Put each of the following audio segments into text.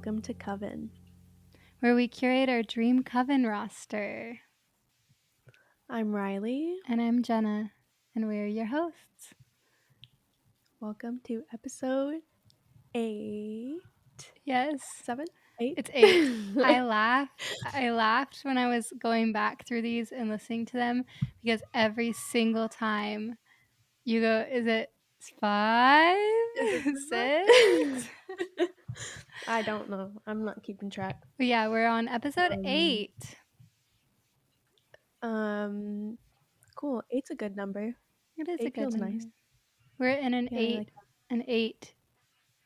welcome to Coven, where we curate our dream coven roster. I'm Reilly. And I'm Jenna, and we're your hosts. Welcome to episode 8. Yes. 7? 8? It's 8. I laughed when I was going back through these and listening to them because every single time you go, is it 5? Is it 6? I don't know. I'm not keeping track. But yeah, we're on episode 8. Cool. 8's a good number. It is 8 a good feels number. nice. We're in an Yeah, I like that. 8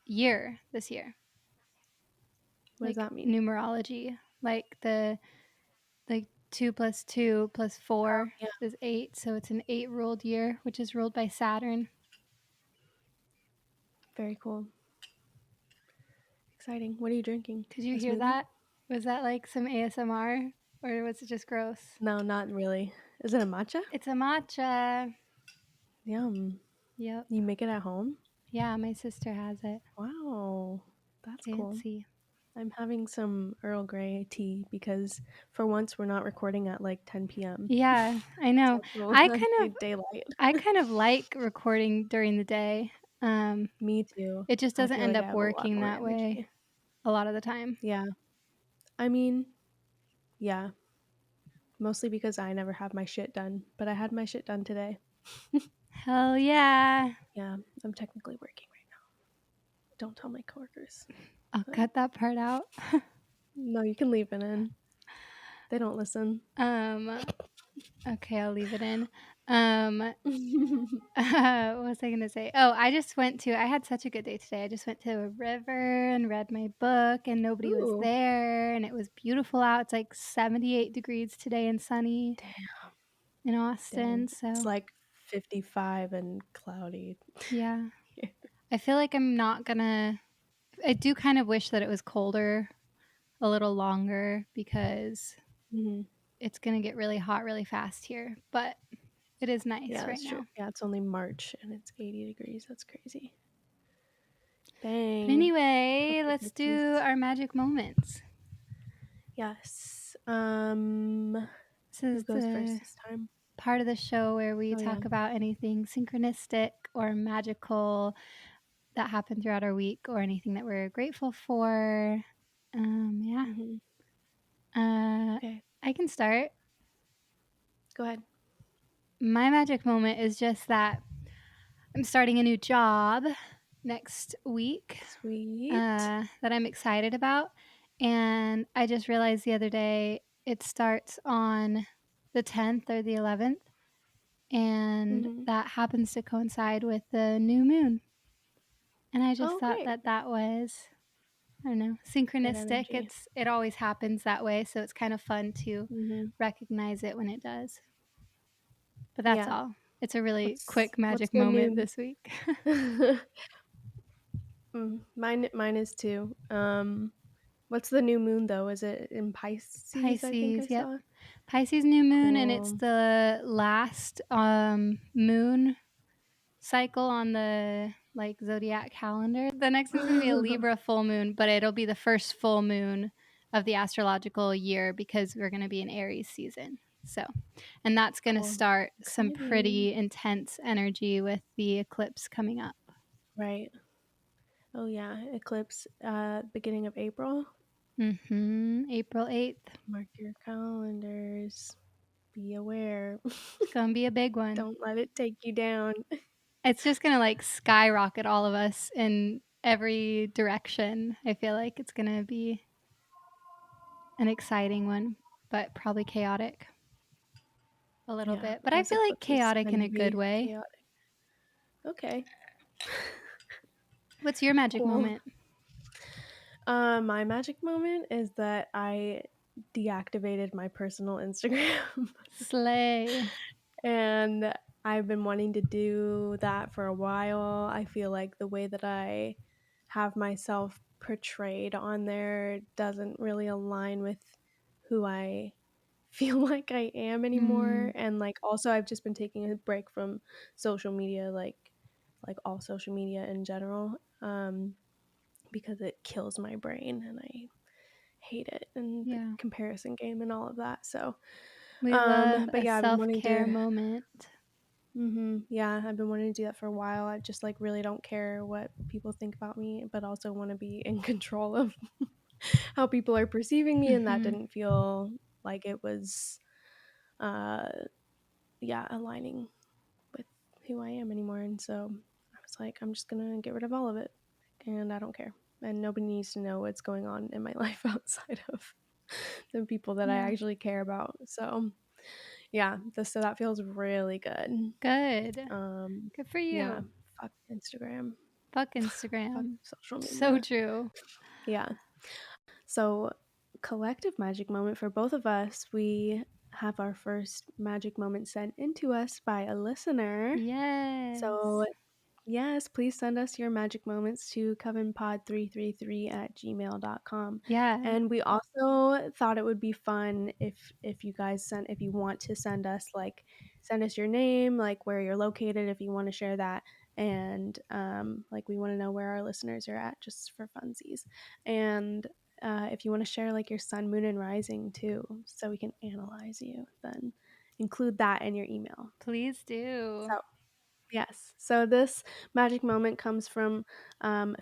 year this year. What does that mean? Numerology, like 2 plus 2 plus 4 is 8, so it's an 8-ruled year, which is ruled by Saturn. Very cool. Exciting. What are you drinking? Did you hear that? Was that like some ASMR, or was it just gross? No, not really. Is it a matcha? It's a matcha. Yum. Yep. You make it at home? Yeah, my sister has it. Wow. That's cool. Fancy. I'm having some Earl Grey tea because for once we're not recording at like 10 p.m. Yeah, I know. So I daylight. kind of like recording during the day. Me too. It just I doesn't feel end like I up have a lot working more that way energy. a lot of the time. Yeah. I mean, yeah. Mostly because I never have my shit done, but I had my shit done today. Hell yeah. Yeah, I'm technically working right now. Don't tell my coworkers. I'll cut that part out. No, you can leave it in. They don't listen. Okay, I'll leave it in. What was I gonna say? Oh, I had such a good day today. I just went to a river and read my book, and nobody was Ooh. there, and it was beautiful out. It's like 78 degrees today and sunny. Damn. In Austin. Dang. So It's like 55 and cloudy. yeah. I feel like I do kind of wish that it was colder a little longer because it's gonna get really hot really fast here, but it is nice right now. True. Yeah, it's only March and it's 80 degrees. That's crazy. Dang. But anyway, let's do our magic moments. Yes. This is who goes first this time? Part of the show where we talk about anything synchronistic or magical that happened throughout our week or anything that we're grateful for. Yeah. Okay. I can start. Go ahead. My magic moment is just that I'm starting a new job next week. Sweet. That I'm excited about. And I just realized the other day it starts on the 10th or the 11th. And that happens to coincide with the new moon. And I just thought that was, I don't know, synchronistic. It always happens that way. So it's kind of fun to recognize it when it does. But that's all. It's a really quick magic moment this week. Mine is too. What's the new moon though? Is it in Pisces? I think I saw. Pisces new moon, and it's the last moon cycle on the zodiac calendar. The next one's gonna be a Libra full moon, but it'll be the first full moon of the astrological year because we're gonna be in Aries season. So, and that's gonna start some pretty intense energy with the eclipse coming up. Right. Oh yeah, eclipse beginning of April. April 8th. Mark your calendars. Be aware. It's gonna be a big one. Don't let it take you down. It's just gonna skyrocket all of us in every direction. I feel like it's gonna be an exciting one, but probably chaotic a little bit. But I feel like chaotic in a good way. Chaotic. Okay. What's your magic moment? My magic moment is that I deactivated my personal Instagram. Slay. And I've been wanting to do that for a while. I feel like the way that I have myself portrayed on there doesn't really align with who I feel like I am anymore. And also I've just been taking a break from social media, like all social media in general. because it kills my brain and I hate it and the Yeah. comparison game and all of that. So, We love but a yeah, I've been wanting self-care to. moment. Yeah, I've been wanting to do that for a while. I just like really don't care what people think about me, but also want to be in control of how people are perceiving me, and that Mhm. didn't feel like it was, uh, yeah, aligning with who I am anymore. And so I was like, I'm just gonna get rid of all of it, and I don't care, and nobody needs to know what's going on in my life outside of the people that I Yeah. actually care about. So yeah, so that feels really good. Good. Um, Good for yeah, you. fuck Instagram, Fuck fuck Instagram. social So media. true. Yeah. So, collective magic moment for both of us. We have our first magic moment sent into us by a listener. So, Yes. yes, please send us your magic moments to covenpod333 at gmail.com. Yeah. And we also thought it would be fun if you guys sent if you want to send us your name, like where you're located if you want to share that. And like we want to know where our listeners are at just for funsies. And if you want to share like your sun, moon, and rising too, so we can analyze you, then include that in your email. Please do. So yes. So this magic moment comes from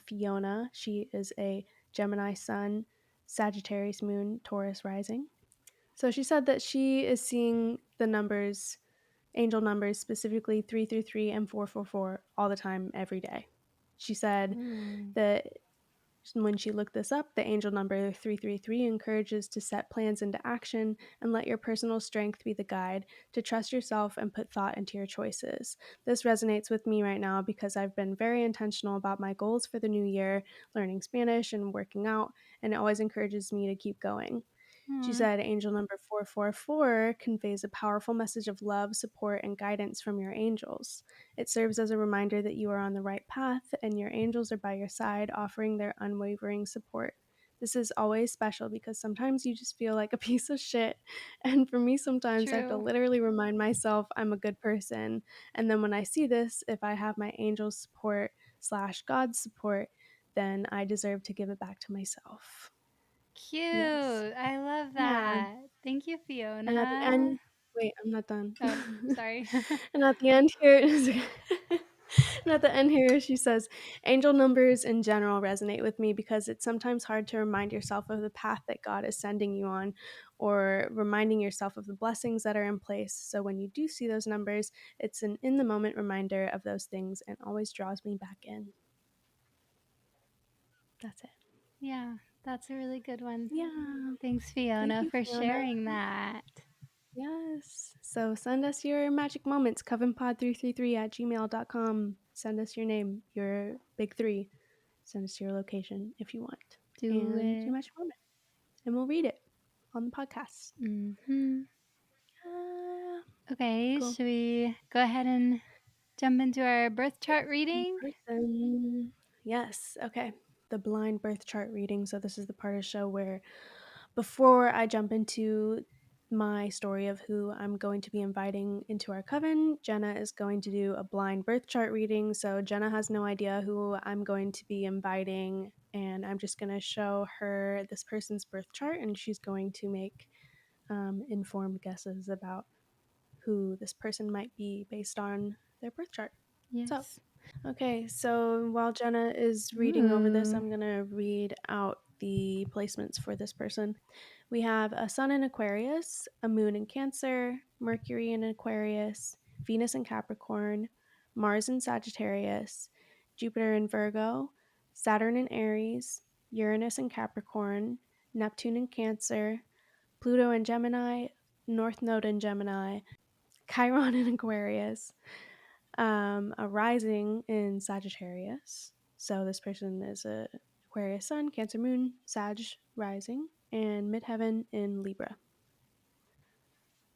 Fiona. She is a Gemini sun, Sagittarius moon, Taurus rising. So she said that she is seeing the numbers, angel numbers, specifically 333 and 444 all the time, every day. She said Ooh. that when she looked this up, the angel number 333 encourages to set plans into action and let your personal strength be the guide, to trust yourself and put thought into your choices. This resonates with me right now because I've been very intentional about my goals for the new year, learning Spanish and working out, and it always encourages me to keep going. She Aw. said angel number 444 conveys a powerful message of love, support, and guidance from your angels. It serves as a reminder that you are on the right path and your angels are by your side, offering their unwavering support. This is always special because sometimes you just feel like a piece of shit. And for me, sometimes I have to True. literally remind myself I'm a good person. And then when I see this, if I have my angel's support slash God's support, then I deserve to give it back to myself. Cute. Yes. I love Yeah. that. Thank you, And at the Fiona. end wait, I'm not done. Oh, sorry. And at the end here and at the end here, she says, "Angel numbers in general resonate with me because it's sometimes hard to remind yourself of the path that God is sending you on, or reminding yourself of the blessings that are in place. So when you do see those numbers, it's an in the moment reminder of those things and always draws me back in." That's it. Yeah, that's a really good one. Yeah. Thanks, Thank Fiona, you, for Fiona. sharing that. Yes. So send us your magic moments, covenpod333 at gmail.com. Send us your name, your big three. Send us your location if you want. Do And your it. magic moment. And we'll read it on the podcast. Mhm. Uh, Okay, cool. should we go ahead and jump into our birth chart Yes, in reading? person. Yes. Okay. The blind birth chart reading. So this is the part of the show where before I jump into my story of who I'm going to be inviting into our coven, Jenna is going to do a blind birth chart reading. So Jenna has no idea who I'm going to be inviting, and I'm just going to show her this person's birth chart, and she's going to make informed guesses about who this person might be based on their birth chart. So, Yes. okay, so while Jenna is reading over this, Ooh. I'm going to read out the placements for this person. We have a sun in Aquarius, a moon in Cancer, Mercury in Aquarius, Venus in Capricorn, Mars in Sagittarius, Jupiter in Virgo, Saturn in Aries, Uranus in Capricorn, Neptune in Cancer, Pluto in Gemini, North Node in Gemini, Chiron in Aquarius, a rising in Sagittarius. So this person is a Aquarius sun, Cancer moon, Sag rising, and midheaven in Libra.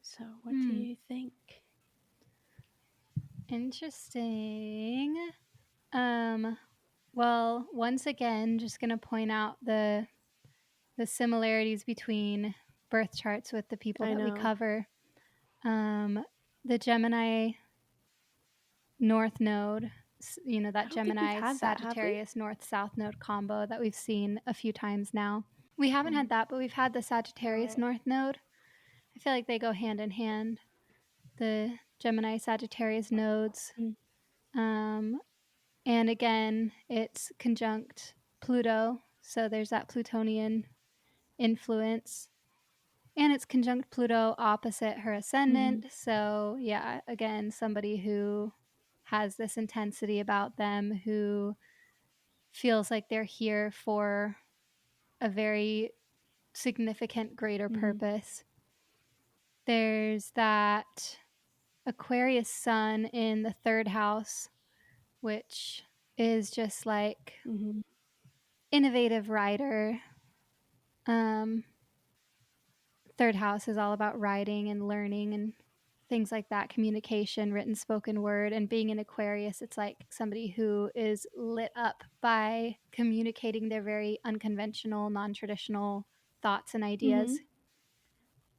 So what do Hmm. you think? Interesting. Um, well, once again, just gonna point out the similarities between birth charts with the people I that we know. cover. Um, the Gemini North Node. that I don't think we've Gemini had that, have we? Sagittarius North South node combo that we've seen a few times now. We haven't had Mhm. that, but we've had the Sagittarius Right. North node. I feel like they go hand in hand, the Gemini Sagittarius nodes. Mm. Um, and again, it's conjunct Pluto, so there's that Plutonian influence. And it's conjunct Pluto opposite her Mhm. ascendant. So, yeah, again, somebody who has this intensity about them, who feels like they're here for a very significant greater Mhm. purpose. There's that Aquarius sun in the third house, which is just like Mhm. innovative writer. Um, third house is all about writing and learning and things like that, communication, written, spoken word. And being an Aquarius, it's like somebody who is lit up by communicating their very unconventional, non traditional thoughts and ideas.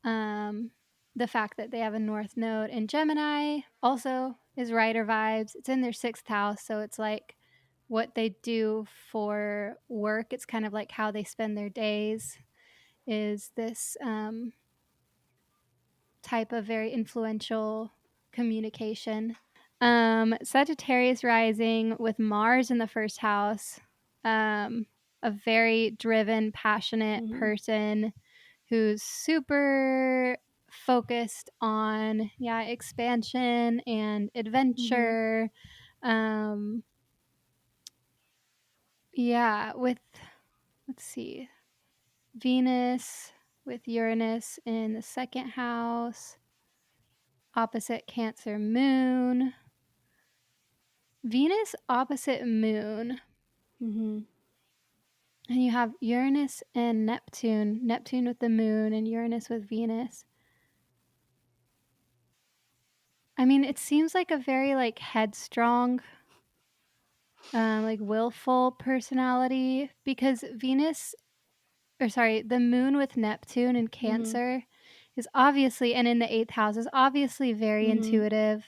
Mhm. Um, the fact that they have a North Node in Gemini also is writer vibes. It's in their sixth house. So it's like what they do for work. It's kind of like how they spend their days, is this type of very influential communication. Sagittarius rising with Mars in the first house. A very driven, passionate Mhm. person who's super focused on, yeah, expansion and Mhm. adventure. Um, yeah, with, let's see, Venus with Uranus in the second house, opposite Cancer moon. Venus opposite moon. Mhm. And you have Uranus and Neptune, Neptune with the moon and Uranus with Venus. I mean, it seems like a very like headstrong, like willful personality, because Venus, or sorry, the moon with Neptune and Mhm. Cancer is obviously, and in the eighth house is obviously very Mhm. intuitive.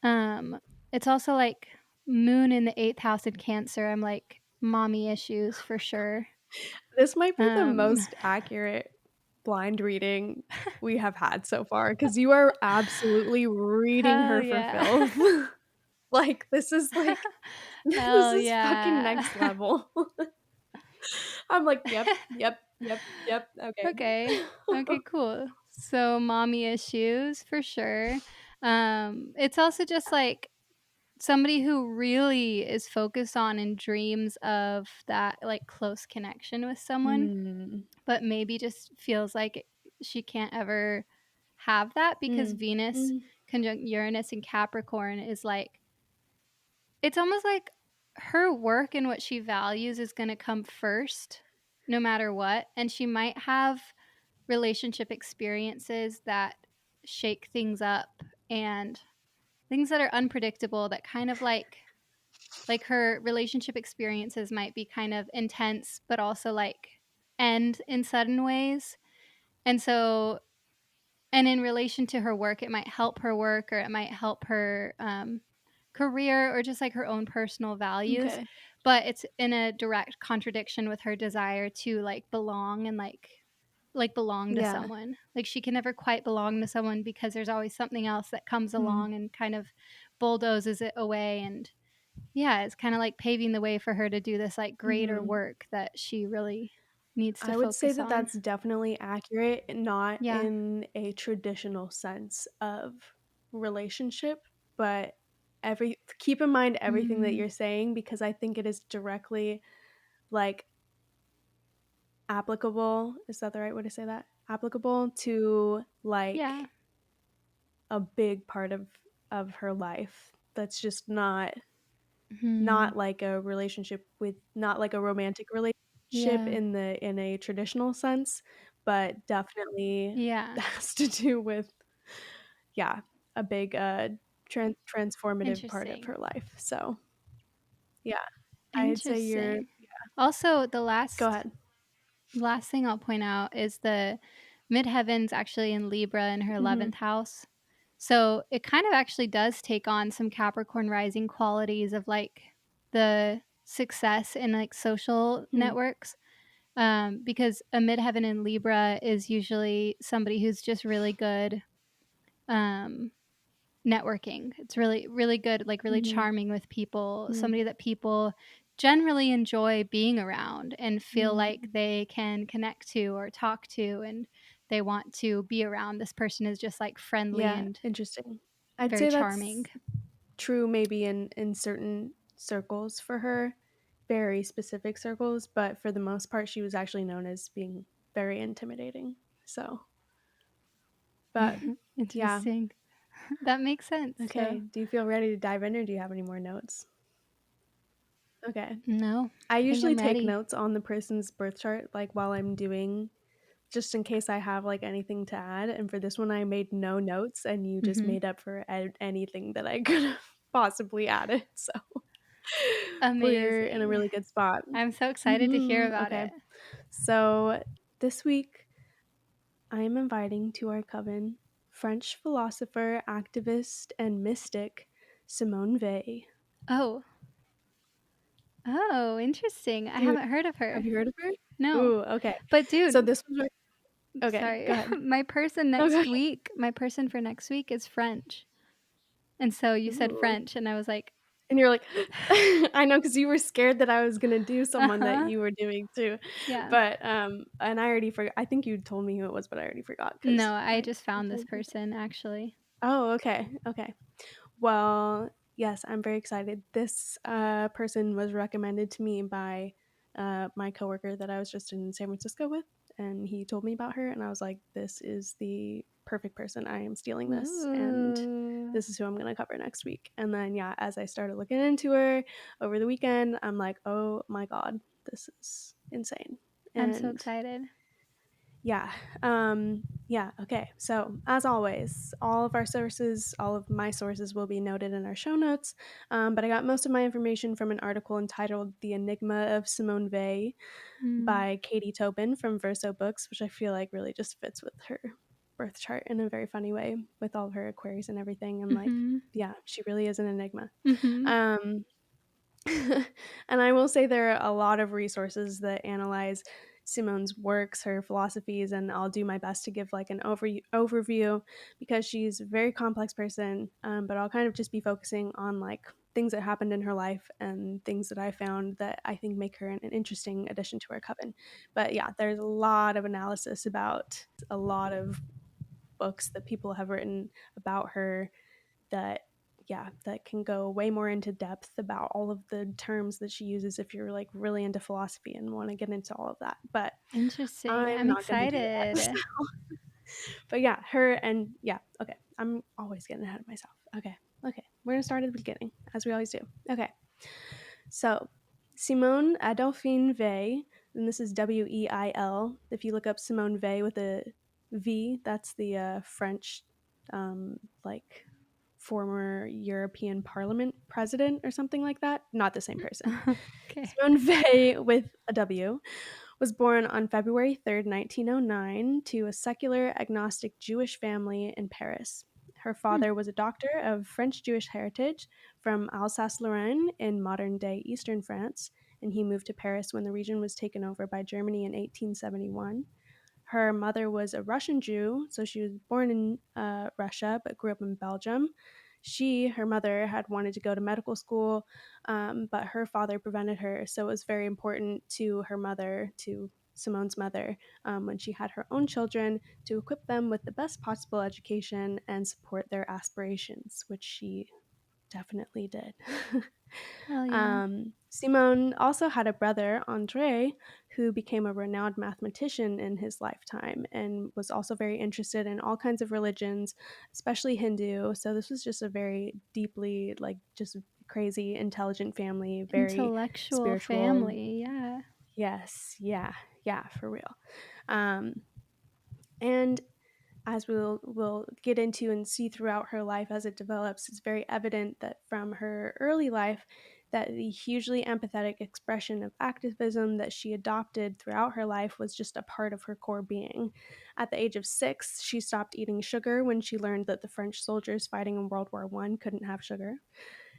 Um, it's also like moon in the eighth house in Cancer. I'm like mommy issues for sure. This might be the Um, most accurate blind reading we have had so far because you are absolutely reading hell her for yeah. filth. Like, this is like this Hell is fucking yeah. next level. I'm like, "Yep, yep, yep, yep, okay." Okay. Okay, cool. So mommy issues for sure. It's also just like somebody who really is focused on and dreams of that like close connection with someone, Mm. but maybe just feels like she can't ever have that because Mm. Venus Mm. conjunct Uranus in Capricorn is like, it's almost like her work and what she values is going to come first no matter what, and she might have relationship experiences that shake things up and things that are unpredictable, that kind of like her relationship experiences might be kind of intense but also like end in sudden ways. And so, and in relation to her work, it might help her work or it might help her career or just like her own personal values, Okay. but it's in a direct contradiction with her desire to like belong and like belong to Yeah. someone. Like she can never quite belong to someone because there's always something else that comes Mm. along and kind of bulldozes it away. And yeah, it's kind of like paving the way for her to do this like greater Mhm. work that she really needs to I would say focus that on. that's definitely accurate, not Yeah. in a traditional sense of relationship, but every keep in mind everything that Mm, you're saying because I think it is directly, like, applicable is that the right way to say that? Applicable to, yeah. like, a big part of her life that's just not Hmm. like a relationship with not like a romantic relationship Yeah. in a traditional sense, but definitely Yeah. has to do with, yeah, a big, transformative part of Interesting. her life, so, yeah, I'd say you're Interesting. Also, the go last ahead. last thing I'll point out is the midheavens actually in Libra in her Mhm. 11th house. So it kind of actually does take on some Capricorn rising qualities of like the success in like social Hmm. networks. Because a midheaven in Libra is usually somebody who's just really good um, networking. It's really, really good, like really Hmm. charming with people, Hmm. somebody that people generally enjoy being around and feel like Hmm. they can connect to or talk to, and they want to be around. This person is just like friendly Yeah, and interesting. I'd very say charming. that's true maybe in certain circles for her, very specific circles, but for the most part, she was actually known as being very intimidating. So, but yeah. Interesting. That makes sense. So, Okay. Do you feel ready to dive in or do you have any more notes? Okay. no, I I think usually I'm take ready. notes on the person's birth chart, like while I'm doing, just in case I have like anything to add. And for this one, I made no notes, and you just Hmm. made up for anything that I could have possibly added. So we're in a Amazing. really good spot. I'm so excited to hear about Okay. it. So this week, I am inviting to our coven French philosopher, activist, and mystic Simone Weil. Oh, oh, interesting. I Do you haven't heard of have her. you heard of her? No. Ooh, okay. But So dude, this was okay, sorry. go ahead. Okay. My person for next week is French. And so you said Ooh. French and I was like, And you're like, I know, because you were scared that I was gonna do someone that "Uh-huh." you were doing too. Yeah. But, and I already forgot. I think you told me who it was, but I already forgot because No, I just I found this told you. person actually. Oh, okay, okay. Well, yes, I'm very excited. This person was recommended to me by my coworker that I was just in San Francisco with, and he told me about her, and I was like, "This is the perfect person. I am stealing this, and Ooh. this is who I'm going to cover next week." And then, yeah, as I started looking into her over the weekend, I'm like, "Oh my god, this is insane." I'm so And excited. yeah. Yeah. Okay. So, as always, all of our sources, all of my sources will be noted in our show notes. But I got most of my information from an article entitled The Enigma of Simone Weil Mm. by Katie Tobin from Verso Books, which I feel like really just fits with her birth chart in a very funny way with all of her Aquarius and everything. And like, Mhm. yeah, she really is an enigma. Mhm. Um, and I will say there are a lot of resources that analyze Simone's works, her philosophies, and I'll do my best to give like an overview because she's a very complex person. But I'll kind of just be focusing on like things that happened in her life and things that I found that I think make her an interesting addition to our coven. But yeah, there's a lot of analysis about a lot of books that people have written about her that that can go way more into depth about all of the terms that she uses if you're like really into philosophy and want to get into all of that. But Interesting. I'm I'm not going to do that. excited. But yeah, her and yeah, okay. I'm always getting ahead of myself. Okay. Okay. We're going to start at the beginning as we always do. Okay. So, Simone Adolphine Weil, and this is Weil. If you look up Simone Weil with a V, that's the French, like former European Parliament president or something like that. Not the same person. Okay. Simone Weil with a W was born on February 3rd, 1909, to a secular agnostic Jewish family in Paris. Her Hmm. father was a doctor of French Jewish heritage from Alsace Lorraine in modern day eastern France, and he moved to Paris when the region was taken over by Germany in 1871. Her mother was a Russian Jew, so she was born in Russia but grew up in Belgium. Her mother, had wanted to go to medical school, but her father prevented her. So it was very important to her mother, to Simone's mother, when she had her own children, to equip them with the best possible education and support their aspirations, which she definitely did. Hell yeah. Simone also had a brother, Andre, who became a renowned mathematician in his lifetime and was also very interested in all kinds of religions, especially Hindu. So this was just a very deeply, like, just crazy, intelligent family, very Intellectual spiritual. family. Yeah. Yes, yeah, yeah, for real. Um, and as we'll get into and see throughout her life as it develops, it's very evident that from her early life, that the hugely empathetic expression of activism that she adopted throughout her life was just a part of her core being. At the age of 6, she stopped eating sugar when she learned that the French soldiers fighting in World War I couldn't have sugar.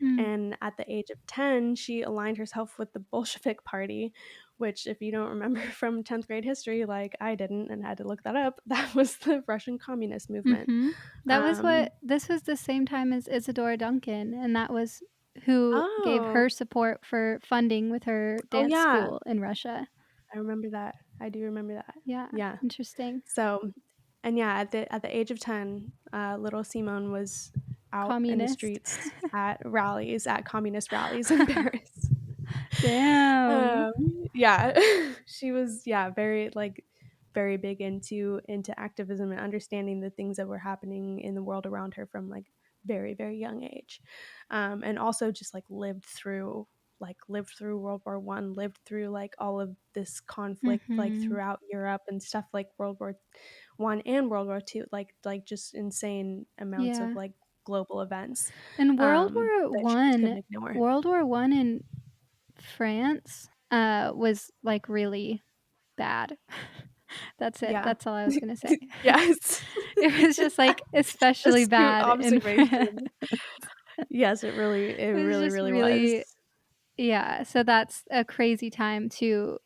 Mm. And at the age of 10, she aligned herself with the Bolshevik Party, which, if you don't remember from 10th grade history, like I didn't and had to look that up, that was the Russian Communist movement. Mhm. That was Um, what this was the same time as Isadora Duncan, and that was who gave oh, her support for funding with her oh dance yeah, school in Russia. I remember that. I do remember that. Yeah, Yeah. interesting. So, and yeah, at the age of 10, little Simone was out in the Communist. streets at communist rallies in Paris. Damn. Um, yeah, she was, yeah, very, like, very big into activism and understanding the things that were happening in the world around her from, like, very, very young age. And also just, like, lived through World War One, lived through, like, all of this conflict, like, Mhm. throughout Europe and stuff like World War One and World War Two, like, just insane amounts of, Yeah. like, global events, And World War that she just One couldn't ignore. World War One in France, was, like, really bad. That's it. Yeah. That's all I was gonna say. Yes. It was just, like, especially Astute bad in France. observation. Yes, it It was really, just really was. really yeah, so that's a crazy time to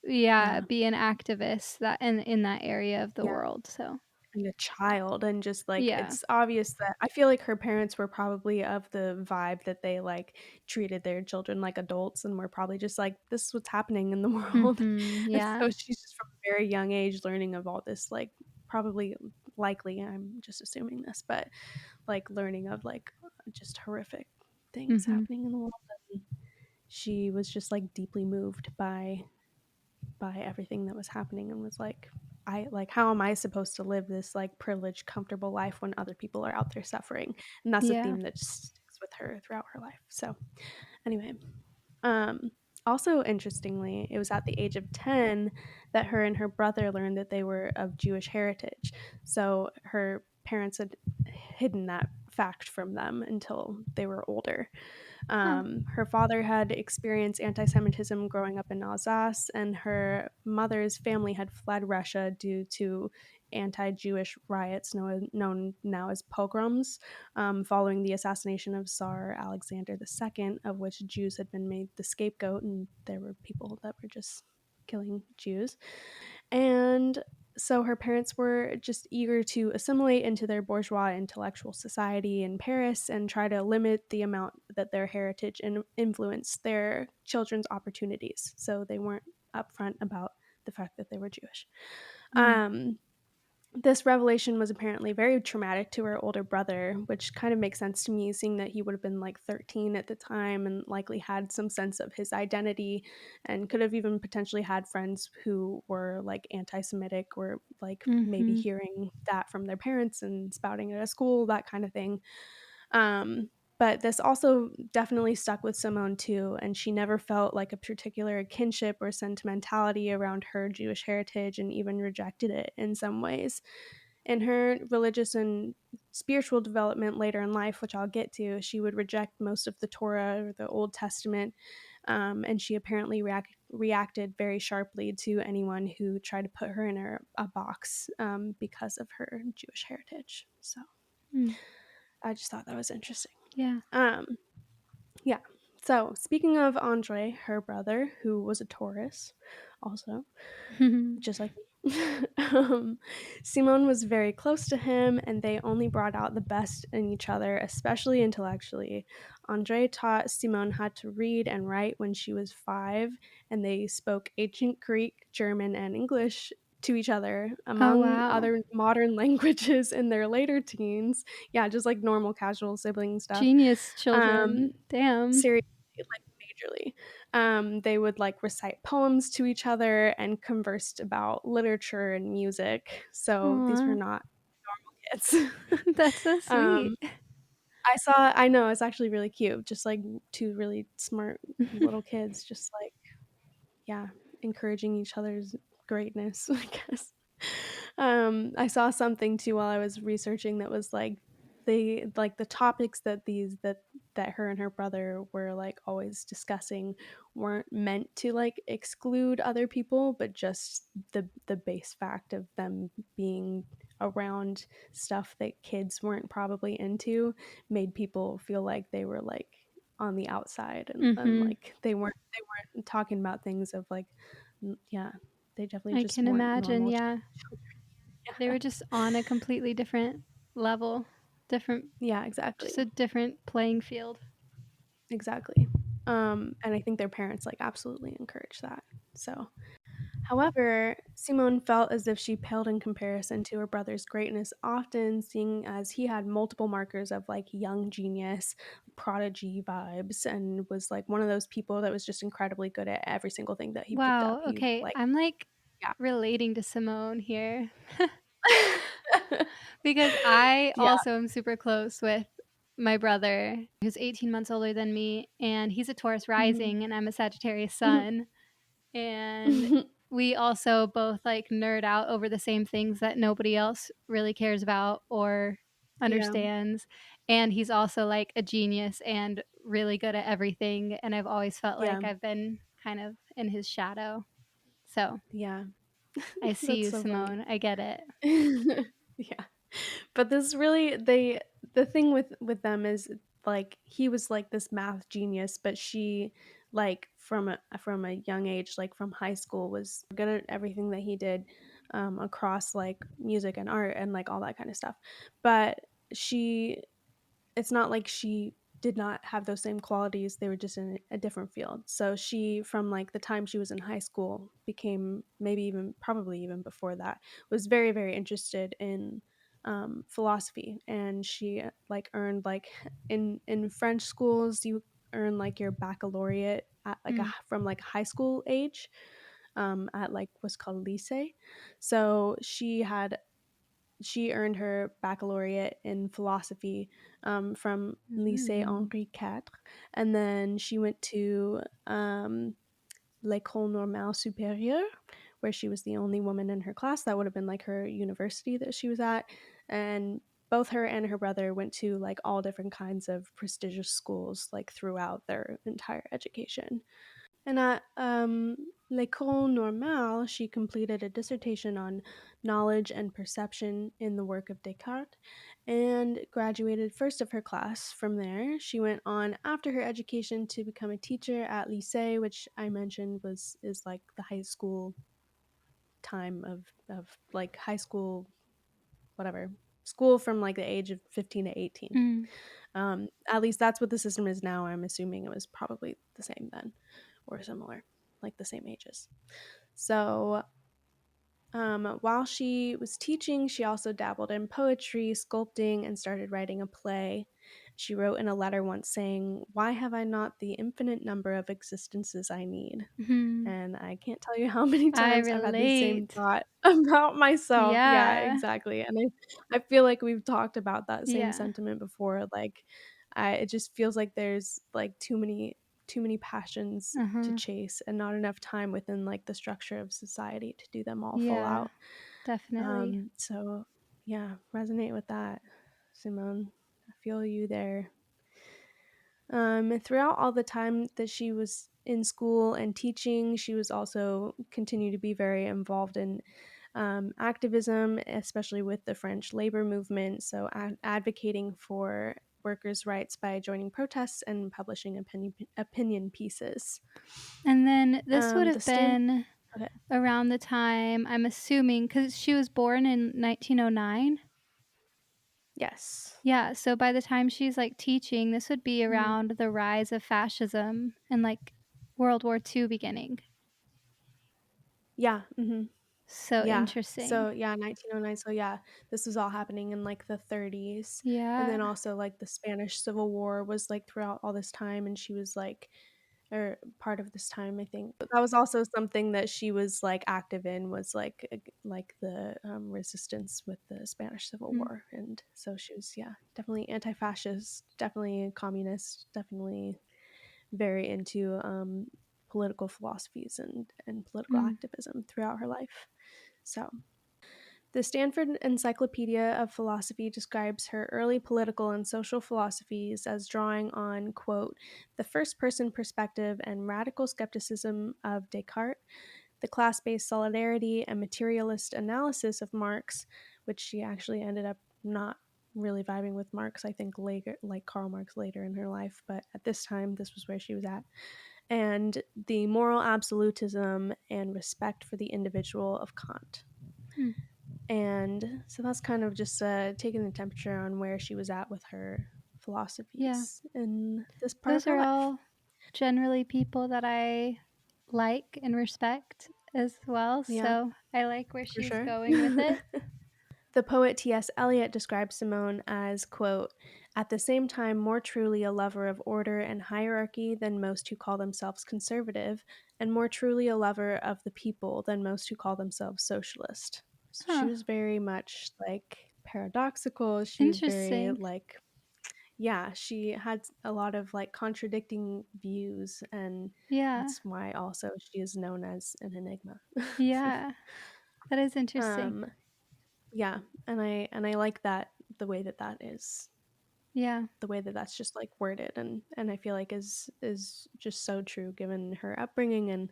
yeah, Yeah, be an activist that in that area of the yeah, world, so and a child, and just, like, yeah. it's obvious that I feel like her parents were probably of the vibe that they, like, treated their children like adults and were probably just like, "This is what's happening in the world." Mhm, And yeah. so she's just from a very young age learning of all this, like, probably likely, I'm just assuming this, but, like, learning of, like, just horrific things Mhm. happening in the world, and she was just, like, deeply moved by everything that was happening and was like, I like, how am I supposed to live this, like, privileged, comfortable life when other people are out there suffering? And that's a Yeah. theme that just sticks with her throughout her life. So anyway, um, also interestingly, it was at the age of 10 that her and her brother learned that they were of Jewish heritage. So her parents had hidden that fact from them until they were older. Huh. Her father had experienced anti Semitism growing up in Alsace, and her mother's family had fled Russia due to anti Jewish riots known now as pogroms, following the assassination of Tsar Alexander II, of which Jews had been made the scapegoat, and there were people that were just killing Jews. And so her parents were just eager to assimilate into their bourgeois intellectual society in Paris and try to limit the amount that their heritage influenced their children's opportunities. So they weren't upfront about the fact that they were Jewish. Mm. Um, this revelation was apparently very traumatic to her older brother, which kind of makes sense to me, seeing that he would have been like 13 at the time and likely had some sense of his identity and could have even potentially had friends who were like anti Semitic or like maybe Mhm. hearing that from their parents and spouting it at school, that kind of thing. But this also definitely stuck with Simone too, and she never felt like a particular kinship or sentimentality around her Jewish heritage and even rejected it in some ways. In her religious and spiritual development later in life, which I'll get to, she would reject most of the Torah or the Old Testament, and she apparently reacted very sharply to anyone who tried to put her in a box because of her Jewish heritage. So Mm. I just thought that was interesting. Yeah. Um, yeah. So speaking of Andre, her brother, who was a Taurus, also, just like me. Simone was very close to him, and they only brought out the best in each other, especially intellectually. Andre taught Simone how to read and write when she was 5, and they spoke ancient Greek, German, and English to each other, Oh, among wow. other modern languages in their later teens. Yeah, just like normal, casual sibling stuff. Genius Um, children. Damn. Seriously, like majorly. They would like recite poems to each other and conversed about literature and music. So these were Aw. not kids. That's so um, sweet. I know it's actually really cute. Just like two really smart little kids, just like, yeah, encouraging each other's greatness, I guess. I saw something too while I was researching that was like they like the topics that that her and her brother were like always discussing weren't meant to like exclude other people, but just the base fact of them being around stuff that kids weren't probably into made people feel like they were like on the outside, and Mhm. like they weren't talking about things of like yeah, they definitely I just can weren't imagine, normal yeah. They children. were just on a completely different level, different Yeah, just exactly. a different playing field. Exactly. And I think their parents like absolutely encourage that. So, however, Simone felt as if she paled in comparison to her brother's greatness, often seeing as he had multiple markers of like young genius, prodigy vibes, and was like one of those people that was just incredibly good at every single thing that he picked up. Wow, He okay, like, I'm, like, yeah. relating to Simone here because I Yeah. also am super close with my brother, who's 18 months older than me, and he's a Taurus Mhm. rising, and I'm a Sagittarius Mhm. sun, and Mhm. we also both, like, nerd out over the same things that nobody else really cares about or Yeah. understands, and he's also, like, a genius and really good at everything, and I've always felt Yeah. like I've been kind of in his shadow. So, Yeah. I see That's you, so funny. Simone, I get it. Yeah. But this really the thing with them is like he was like this math genius, but she like from a young age, like from high school, was good at everything that he did across like music and art and like all that kind of stuff. But she it's not like she did not have those same qualities, they were just in a different field. So she, from, like, the time she was in high school, became maybe even probably even before that, was very, very interested in, philosophy, and she, like, earned, like in French schools, you earn, like, your baccalaureate at, like, a Mm, from, like, high school age, at, like, what's called lycée. So she earned her baccalaureate in philosophy from Lycée mm, Henri IV, and then she went to L'École Normale Supérieure, where she was the only woman in her class. That would have been like her university that she was at, and both her and her brother went to like all different kinds of prestigious schools like throughout their entire education. And at L'École Normale, she completed a dissertation on knowledge and perception in the work of Descartes and graduated first of her class. From there, she went on after her education to become a teacher at Lycée, which I mentioned was is like the high school time of like high school whatever school from like the age of 15 to 18. mm. At least that's what the system is now. I'm assuming it was probably the same then or similar, like the same ages. So while she was teaching, she also dabbled in poetry, sculpting, and started writing a play. She wrote in a letter once saying, "Why have I not the infinite number of existences I need?" Mhm. And I can't tell you how many I times I've had the same relate. thought about myself. Yeah, Yeah. exactly. And I feel like we've talked about that same Yeah. sentiment before. Like, it just feels like there's like too many passions to Uh-huh. chase and not enough time within like the structure of society to do them all full Yeah, out. definitely. So yeah, resonate with that, Simone. I feel you there. Throughout all the time that she was in school and teaching, she was also continued to be very involved in activism, especially with the French labor movement. So, advocating for workers' rights by joining protests and publishing opinion pieces. And then this would The have stamp. been Okay. around the time, I'm assuming, because she was born in 1909? Yes. Yeah, so by the time she's, like, teaching, this would be Mhm. around the rise of fascism and, like, World War II beginning. Yeah. Hmm. So Yeah. interesting. So yeah, 1909. So yeah, this was all happening in like the 30s. And Yeah. then also like the Spanish Civil War was like throughout all this time, and she was like or part of this time, I think. But that was also something that she was like active in, was like the resistance with the Spanish Civil Mm, War. And so she was, yeah, definitely anti-fascist, definitely communist, definitely very into political philosophies and political mm. activism throughout her life. So The Stanford Encyclopedia of Philosophy describes her early political and social philosophies as drawing on, quote, the first person perspective and radical skepticism of Descartes, the class based solidarity and materialist analysis of Marx, which she actually ended up not really vibing with Marx, I think later, like Karl Marx later in her life, but at this time, this was where she was at, and the moral absolutism and respect for the individual of Kant. Hmm. And so that's kind of just taking the temperature on where she was at with her Yeah. philosophies in this part of Those her are life. all generally people that I like and respect as well, Yeah, so I like where for she's sure. going with it. The poet T.S. Eliot describes Simone as, quote, at the same time more truly a lover of order and hierarchy than most who call themselves conservative, and more truly a lover of the people than most who call themselves socialist. So she Huh. was very much like paradoxical. She was very Interesting. like, yeah, she had a lot of like contradicting views, and Yeah. that's why also she is known as an enigma. Yeah. That is interesting. um, yeah, and I like that the way that that is Yeah. the way that that's just like worded, and I feel like is just so true given her upbringing,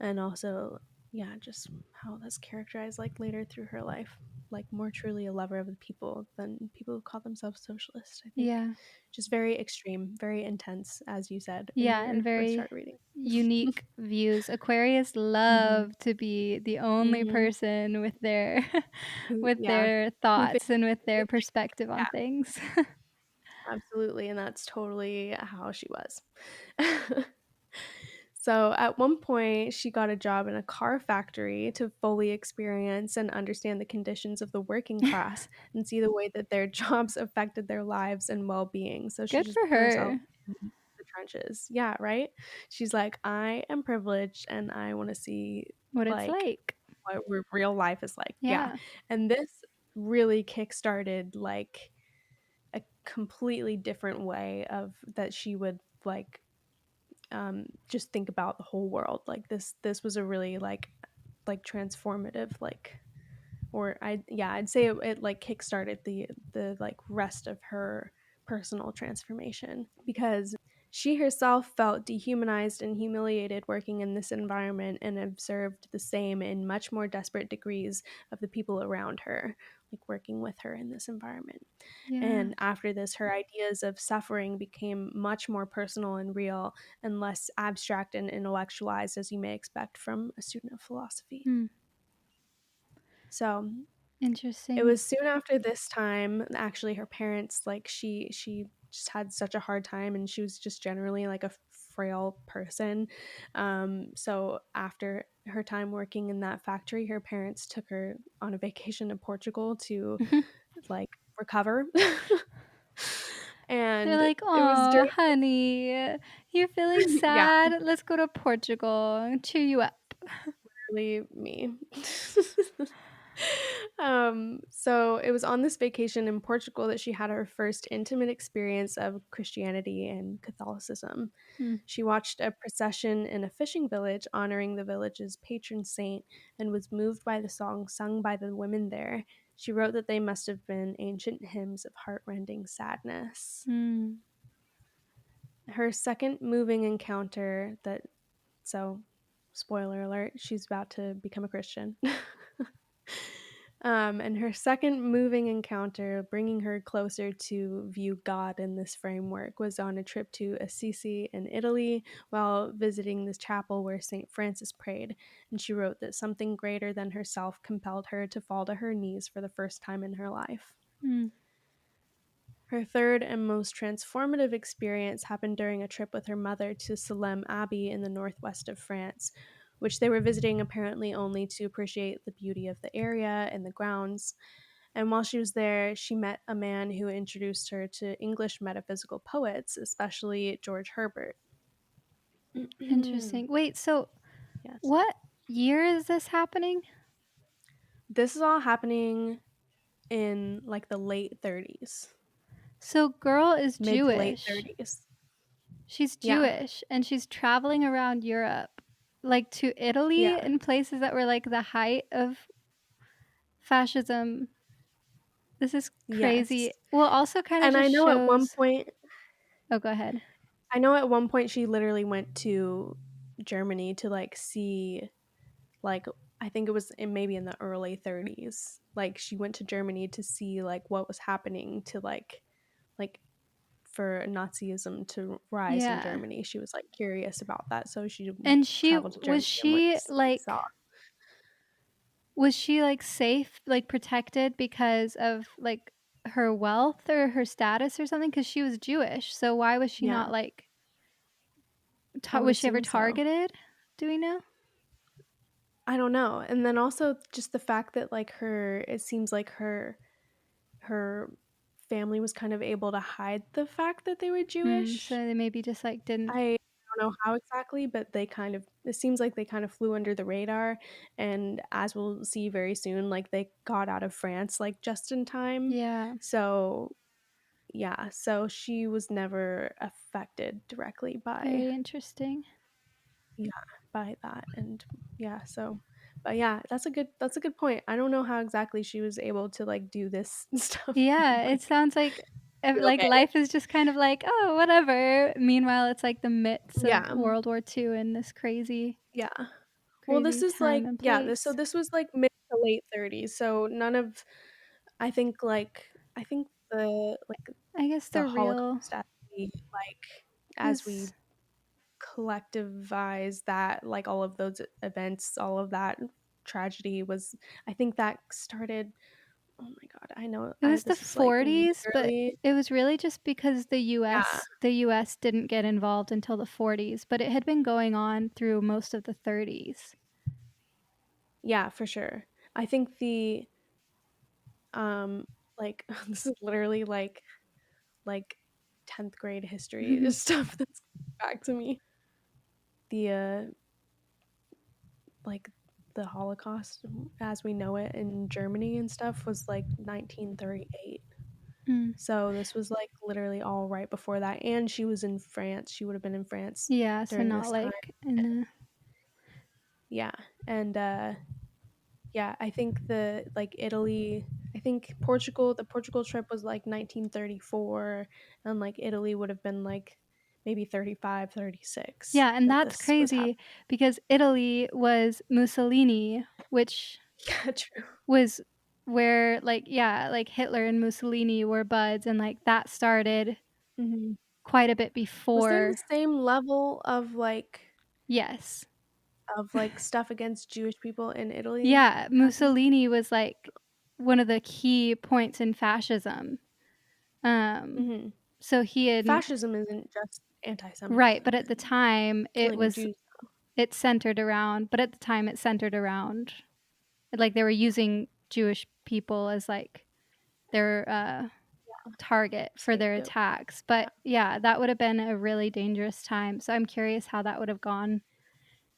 and also yeah, just how that's characterized like later through her life, like more truly a lover of the people than people who call themselves socialist, I think. Yeah. Just very extreme, very intense, as you said in Yeah, and your first very chart reading. unique views. Aquarius Mhm. love to be the only Mhm. person with their Who with yeah, their who thinks thoughts and with their they think perspective on yeah, things. absolutely, and that's totally how she was. So at one point, she got a job in a car factory to fully experience and understand the conditions of the working class and see the way that their jobs affected their lives and well being. So she Good just for put herself her. in the trenches. Yeah, right? She's like, I am privileged and I want to see What it's like like. what real life is like. Yeah. Yeah. And this really kickstarted like a completely different way of that she would like just think about the whole world. Like this was a really like transformative like or I yeah I'd say it like kickstarted the like rest of her personal transformation because she herself felt dehumanized and humiliated working in this environment and observed the same in much more desperate degrees of the people around her, like working with her in this environment. Yeah. And after this, her ideas of suffering became much more personal and real and less abstract and intellectualized, as you may expect from a student of philosophy. Hmm. So it Interesting. was soon after this time, actually, her parents, like, she just had such a hard time and she was just generally like a frail person. So after her time working in that factory, her parents took her on a vacation to Portugal to like recover. They're And like, it was "Oh, during honey, you're feeling yeah, sad? Let's go to Portugal and cheer you up." literally me. So it was on this vacation in Portugal that she had her first intimate experience of Christianity and Catholicism. Hmm. She watched a procession in a fishing village honoring the village's patron saint and was moved by the songs sung by the women there. She wrote that they must have been ancient hymns of heartrending sadness. Hmm. Her second moving encounter that so spoiler alert, she's about to become a Christian. And her second moving encounter, bringing her closer to view God in this framework, was on a trip to Assisi in Italy while visiting this chapel where St. Francis prayed. And she wrote that something greater than herself compelled her to fall to her knees for the first time in her life. Hmm. Her third and most transformative experience happened during a trip with her mother to Salem Abbey in the northwest of France, which they were visiting apparently only to appreciate the beauty of the area and the grounds. And while she was there, she met a man who introduced her to English metaphysical poets, especially George Herbert. Interesting. Wait, so Yes. what year is this happening? This is all happening in like the late 30s, So girl is mid to late Jewish. 30s. She's Yeah. Jewish and she's traveling around Europe, like to Italy Yeah. and places that were like the height of fascism. This is crazy. Yes. Well, also kind of And just shows. Oh, go ahead. I know at one point she literally went to Germany to, like, see, like, I think it was in maybe in the early 30s. Like, she went to Germany to see, like, what was happening to, like, for Nazism to rise in Yeah. Germany. She was, like, curious about that, so she And traveled to Germany and went to saw. was she, like, safe, like, protected because of, like, her wealth or her status or something? Because she was Jewish, so why was she Yeah, not, like, I would was she ever assume so. targeted? Do we know? I don't know, and then also just the fact that, like, it seems like her family was kind of able to hide the fact that they were So Jewish. they maybe just, like, didn't. I don't know how exactly, but it seems like they kind of flew under the radar, and as we'll see very soon, like, they got out of France, like, just in time. Yeah, So, yeah, so she was never affected directly by, very interesting. yeah, by that, and yeah, so but yeah, that's a good point. I don't know how exactly she was able to, like, do this stuff Yeah, and, it like, sounds be like, okay. life is just kind of like, "Oh, whatever." Meanwhile, it's, like, the midst of Yeah, World War II in this crazy, yeah. Well, this crazy is, time like, and yeah, place. this was, like, mid to late 30s, so none of I think I guess the the real Holocaust as we is collectivize that, like, all of those events, all of that tragedy was I think that started oh my god, I know it was the this is, like, 40s, but literally it was really just because yeah, The US didn't get involved until the 40s, but it had been going on through most of the 30s. yeah, for sure. I think um, like, this is literally, like 10th grade history stuff that's back to me. The, like, the Holocaust as we know it in Germany and stuff was, like, 1938. Mm. So this was, like, literally all right before that, and she was in France. She would have been in France Yeah, so during not, this time. like, in the Yeah, and, yeah, I think Italy I think the Portugal trip was, like, 1934, and, like, Italy would have been, like, maybe 35, 36 Yeah, and that that's this was crazy happening. because Italy was Mussolini, which Yeah, true. was where, like, yeah, like, Hitler and Mussolini were buds, and, like, that started Mhm. quite a bit Was there the before. same level Yes. of, like, stuff against Jewish people in Italy Yeah, happening? Mussolini was, like, one of the key points in fascism. Um, Mhm. so he had. Fascism isn't just Right, but anti-Semitism at the and time, killing Jews. it centered around but at the time, it centered around like, they were using Jewish people as, like, their, target for their Scapegoat. attacks, Yeah. but, yeah, that would have been a really dangerous time, so I'm curious how that would have gone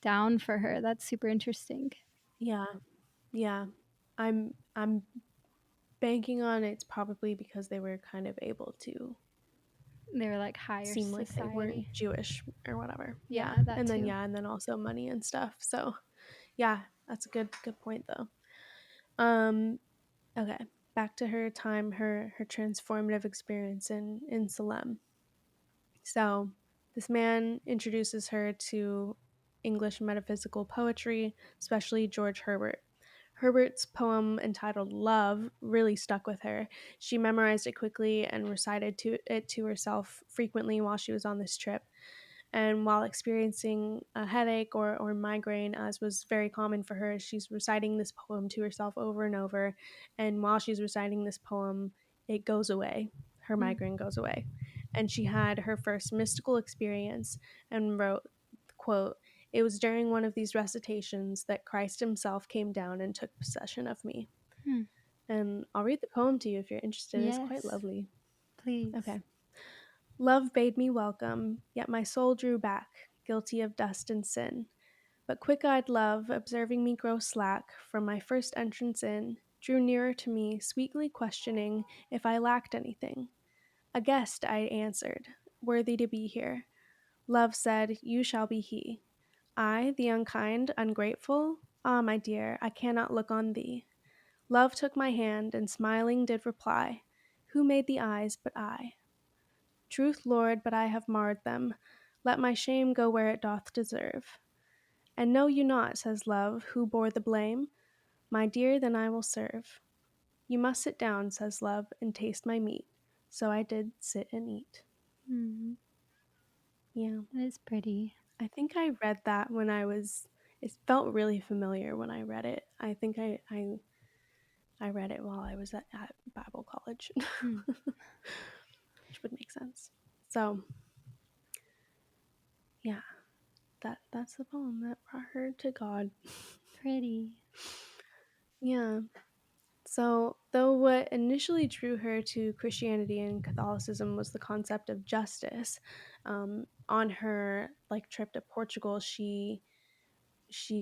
down for her. That's super interesting. Yeah. Yeah. I'm banking on it's probably because they were kind of able to They were, like, higher seem like they weren't society. Jewish or whatever. Yeah. Yeah, that And then too. yeah, and then also money and stuff. So, yeah, that's a good point though. Um okay, back to her time her transformative experience in Salem. So, this man introduces her to English metaphysical poetry, especially George Herbert. Herbert's poem entitled Love really stuck with her. She memorized it quickly and recited it to herself frequently while she was on this trip. And while experiencing a headache or migraine, as was very common for her, she's reciting this poem to herself over and over. And while she's reciting this poem, it goes away. Her Mm, migraine goes away. And she had her first mystical experience and wrote, quote, "It was during one of these recitations that Christ himself came down and took possession of me." hmm. And I'll read the poem to you if you're interested. It's quite Yes, lovely. please. Okay. Love bade me welcome, yet my soul drew back, guilty of dust and sin. But quick eyed love, observing me grow slack from my first entrance in, drew nearer to me, sweetly questioning if I lacked anything. A guest, I answered, worthy to be here. Love said, "You shall be he." I, the unkind, ungrateful? Ah, my dear, I cannot look on thee. Love took my hand, and smiling did reply, "Who made the eyes but I? Truth, Lord, but I have marred them. Let my shame go where it doth deserve." "And know you not," says Love, "who bore the blame? My dear, then I will serve." "You must sit down," says Love, "and taste my meat." So I did sit and eat. Mm, Yeah. that is pretty. I think I read that when I was it felt really familiar when I read it. I think I read it while I was at Bible college, Mm, which would make sense. So, yeah, that's the poem that brought her to God. pretty. Yeah. So, though what initially drew her to Christianity and Catholicism was the concept of justice, on her like trip to Portugal, she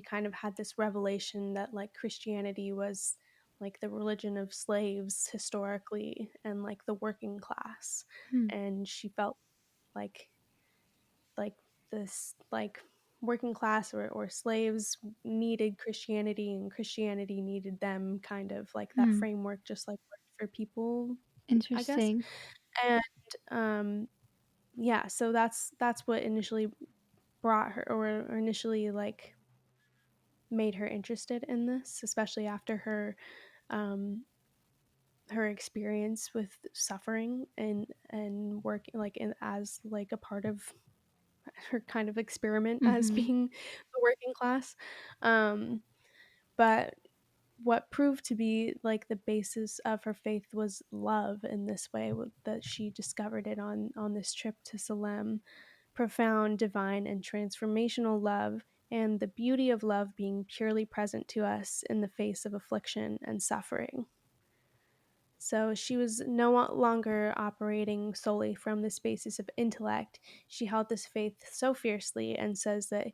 kind of had this revelation that like Christianity was like the religion of slaves historically and like the working class, Hmm. and she felt like like this like working class or slaves needed Christianity and Christianity needed them, kind of like that Hmm. framework just like worked for people, I guess. Interesting. And yeah, so that's what initially brought her or initially like made her interested in this, especially after um her experience with suffering and working like in as like a part of her kind of experiment as Mhm. being the working class. Um, but what proved to be like the basis of her faith was love in this way that she discovered it on this trip to Salem. Profound, divine, and transformational love, and the beauty of love being purely present to us in the face of affliction and suffering. So she was no longer operating solely from this basis of intellect. She held this faith so fiercely and says that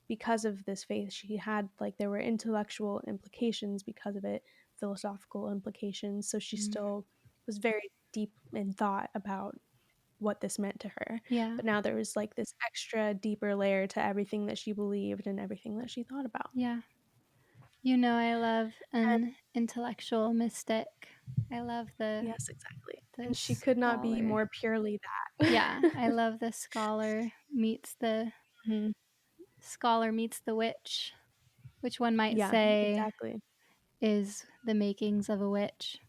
because of this faith, she had like there were intellectual implications because of it, philosophical implications. So she Mm. still was very deep in thought about what this meant to her. Yeah. But now there was like this extra deeper layer to everything that she believed and everything that she thought about. Yeah. I love an intellectual mystic. I love Yes, exactly. the And she could not be scholar. more purely that. Yeah, I love the Mhm. scholar meets the witch, which one might Yeah, say exactly. is the makings of a witch.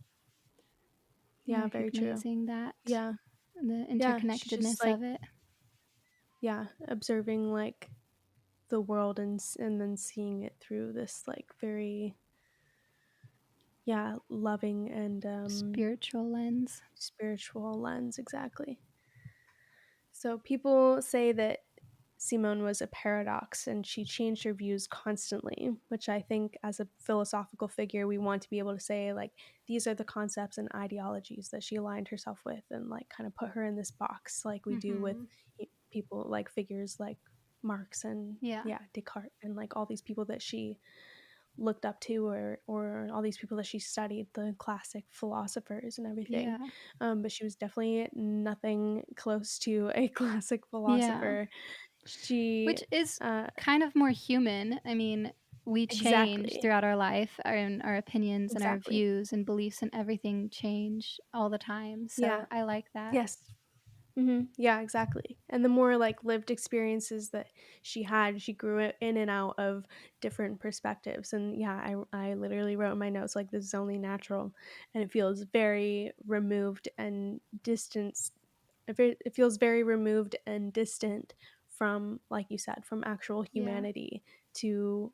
Yeah, very true. Recognizing that Yeah. the Yeah, she's just interconnectedness like of it. yeah, observing like the world and then seeing it through this like very yeah, loving and Spiritual lens. spiritual lens exactly. So people say that Simone was a paradox and she changed her views constantly, which I think as a philosophical figure, we want to be able to say, like, these are the concepts and ideologies that she aligned herself with and, like, kind of put her in this box, like we do with Mhm. people like figures like Marx and, Yeah. yeah, Descartes and, like, all these people that she looked up to or all these people that she studied, the classic philosophers and everything. Yeah. But she was definitely nothing close to a classic Yeah. philosopher. She, Which is uh, kind of more human. I mean, we change exactly, throughout our life, and our opinions and our exactly. views and beliefs and everything change all the time. Yeah. So I like that. Yes. Yeah, exactly. And the more like lived experiences that she had, she grew it in and out of different perspectives. And yeah, I literally wrote in my notes like this is only natural, and it feels very removed and distant. It feels very removed and distant from, like you said, from actual Yeah. humanity to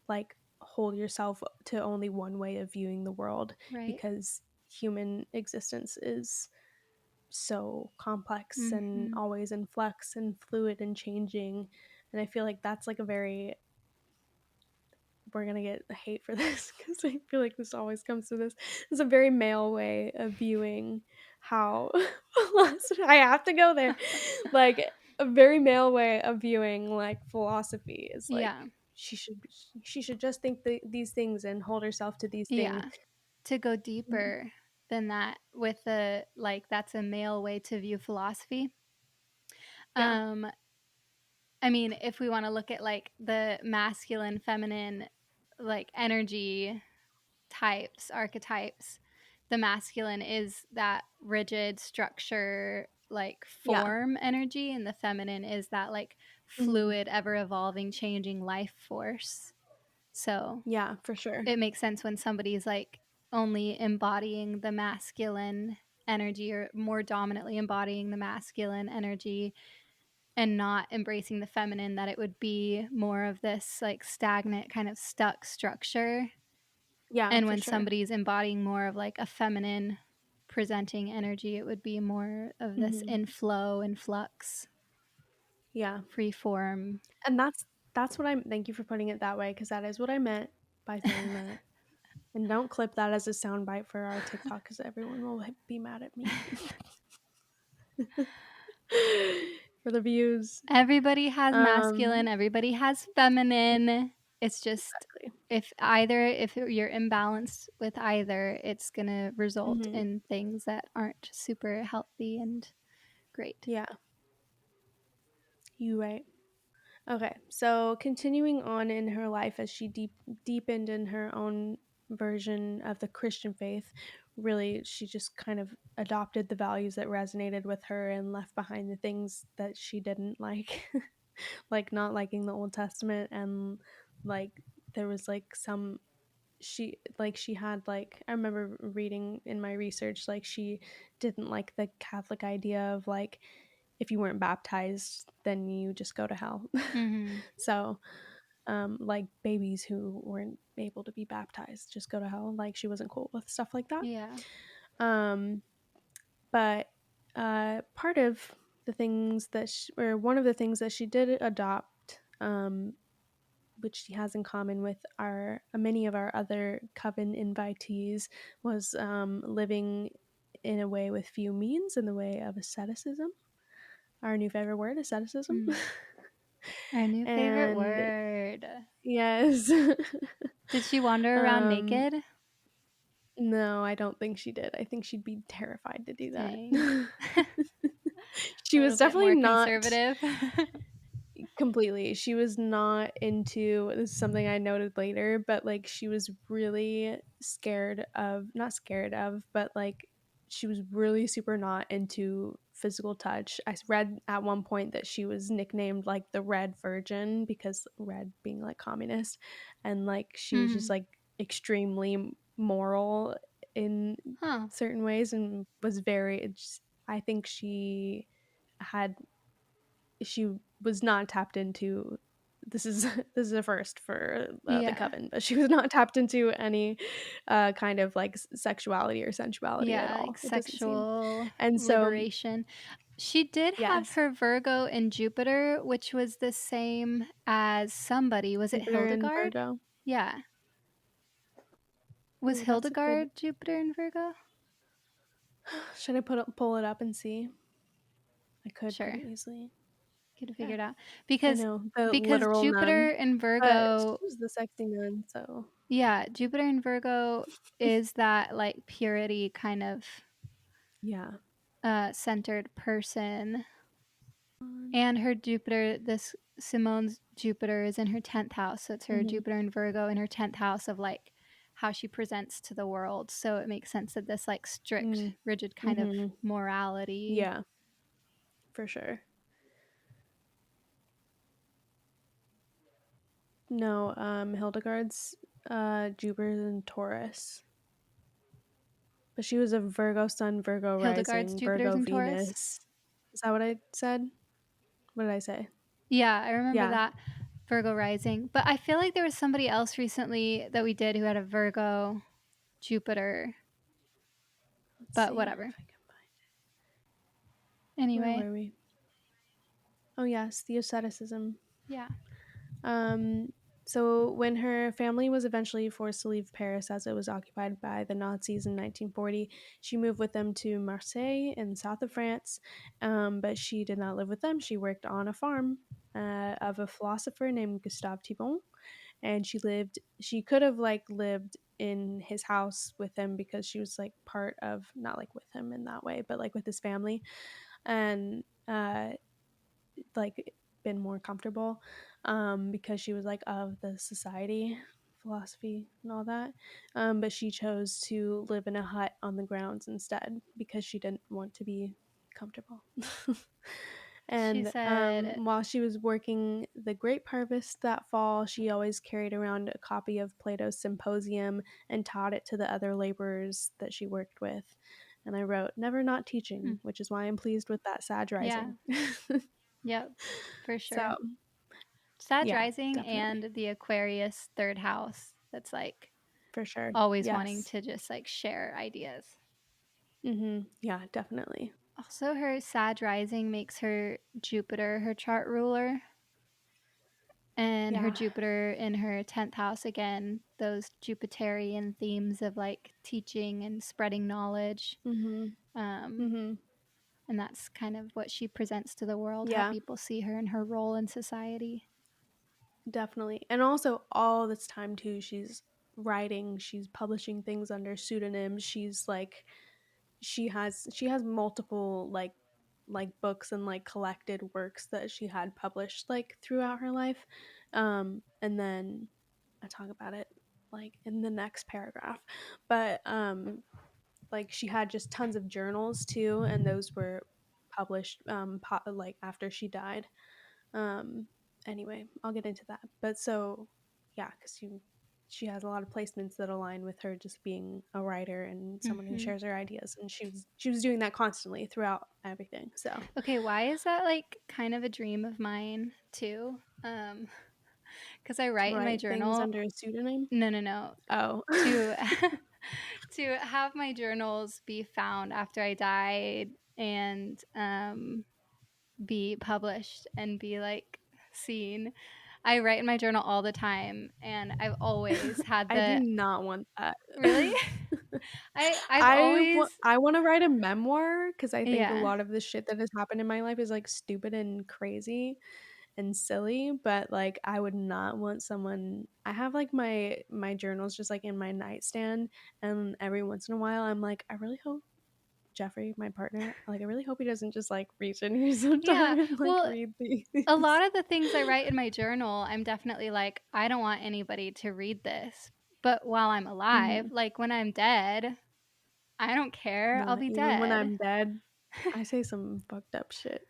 like hold yourself to only one way of viewing the world, Right. because human existence is so complex and Mhm. always in flux and fluid and changing. And I feel like that's like a very we're gonna get hate for this because I feel like this always comes to this. It's a very male way of viewing how philosophy. I have to go there, like a very male way of viewing like philosophy is like Yeah. she should she should just think these things and hold herself to these things. Yeah. To go Mm, deeper than that with the like that's a male way to view philosophy. yeah. Um I mean, if we want to look at like the masculine feminine like energy types, archetypes, the masculine is that rigid structure, like Yeah. form energy, and the feminine is that like Mhm. fluid, ever evolving, changing life force. So Yeah, for sure. it makes sense when somebody's like only embodying the masculine energy or more dominantly embodying the masculine energy and not embracing the feminine, that it would be more of this like stagnant kind of stuck structure. Yeah, And for when sure. somebody's embodying more of like a feminine presenting energy, it would be more of this Mhm. inflow and flux, Yeah. free form. And that's what I'm thank you for putting it that way, because that is what I meant by saying that. And don't clip that as a soundbite for our TikTok, because everyone will be mad at me. For the views. Everybody has masculine, Um, everybody has feminine. It's just exactly. if you're imbalanced with either, it's going to result Mhm. in things that aren't super healthy and great. Yeah, you right. Okay, so continuing on in her life as she deepened in her own version of the Christian faith, really she just kind of adopted the values that resonated with her and left behind the things that she didn't like, like not liking the Old Testament, and like there was like some she had like I remember reading in my research like she didn't like the Catholic idea of like if you weren't baptized then you just go to hell. Mhm. So like babies who weren't able to be baptized just go to hell, like she wasn't cool with stuff like that. Yeah. um but part of the things that or one of the things that she did adopt, which she has in common with our many of our other coven invitees, was living in a way with few means, in the way of asceticism. Our new favorite word, asceticism. Mm. Our new favorite And word. yes. Did she wander around um, naked? no, I don't think she did. I think she'd be terrified to do that. Dang. She A was little bit definitely more not. conservative. Completely. She was not into this is something I noted later, but, like, she was really scared of not scared of, but, like, she was really super not into physical touch. Read at one point that she was nicknamed, like, the Red Virgin because red being, like, communist, and, like, she was just, Mhm. like, extremely moral in Huh. certain ways and was very it's I think she was not tapped into this is this is a first for the Yeah. coven, but she was not tapped into any kind of like sexuality or sensuality at Yeah, all. like It doesn't seem. sexual And so, liberation. She did have yes, her Virgo in Jupiter, which was the same as somebody. Was it Jupiter and Hildegard? Virgo. Yeah. Was Ooh, that's a good. Hildegard Jupiter in Virgo? Should I pull it up and see? I could Sure. pretty easily. Could Yeah, figure it out. I Because know the because literal Jupiter nun, in but she Virgo, was the sexy nun. So yeah, Jupiter in Virgo is that like purity kind of yeah. centered person. Mm-hmm. And her Jupiter, this Simone's Jupiter is in her 10th house. So it's her Jupiter in Virgo in her 10th house of like how she presents to the world. So it makes sense that this like strict, rigid kind of Mm-hmm. morality. Yeah, for sure. No, Hildegard's Jupiter's in Taurus. But she was a Virgo sun, Virgo Hildegard's rising, Jupiter's Virgo in Taurus. Venus. Is that what I said? What did I say? Yeah, I remember Yeah. that. Virgo rising. But I feel like there was somebody else recently that we did who had a Virgo Jupiter, Let's but see if whatever. I can find. Where Anyway, were we? Oh yes, the asceticism. yeah. Um, so when her family was eventually forced to leave Paris as it was occupied by the Nazis in 1940, she moved with them to Marseille in the south of France. But she did not live with them. She worked on a farm of a philosopher named Gustave Thibon, and she could have like lived in his house with him because she was like part of not like with him in that way but like with his family, and like been more comfortable because she was like of the society philosophy and all that. But she chose to live in a hut on the grounds instead because she didn't want to be comfortable. She And said, while she was working the grape harvest that fall, she always carried around a copy of Plato's Symposium and taught it to the other laborers that she worked with. And I wrote, never not hmm, teaching, which is why I'm pleased with that Sag yeah, rising. yep, for So, sure. Sag yeah, rising definitely. and the Aquarius third house. That's like For sure. always wanting Yes. to just like share ideas. Yeah, definitely. Also, her Sag rising makes her Jupiter her chart ruler, and her Yeah. Jupiter in her 10th house again, those Jupiterian themes of like teaching and spreading knowledge. Mhm. Um, Mhm. and that's kind of what she presents to the world, how Yeah, people see her and her role in society. definitely. And also all this time too, she's writing, she's publishing things under pseudonyms. She's like she has multiple books and like collected works that she had published like throughout her life. And then I talk about it like in the next paragraph. But like she had just tons of journals too, and those were published like after she died. Um, anyway, I'll get into that. But so, yeah, because she has a lot of placements that align with her just being a writer and someone who Hmm. shares her ideas, and she was doing that constantly throughout everything. So, Okay, why is that like kind of a dream of mine too? Because I to write in my write things journal. under a pseudonym. No, no, no. Oh, To to have my journals be found after I died and be published and be like seen. I write in my journal all the time, and I've always had I do the not want that. really. I've always I want to write a memoir because I think a yeah lot of the shit that has happened in my life is like stupid and crazy and silly, but like I would not want someone. I have like my journals just like in my nightstand, and every once in a while I'm like, I really hope Jeffrey, my partner, like I really hope he doesn't just like reach in here yeah. sometime and like Well, read a these. lot of the things I write in my journal, I'm definitely like, I don't want anybody to read this. But while I'm alive, Mhm. like when I'm dead, I don't care. I'll No, be even when dead. I'm dead, I say some fucked up shit.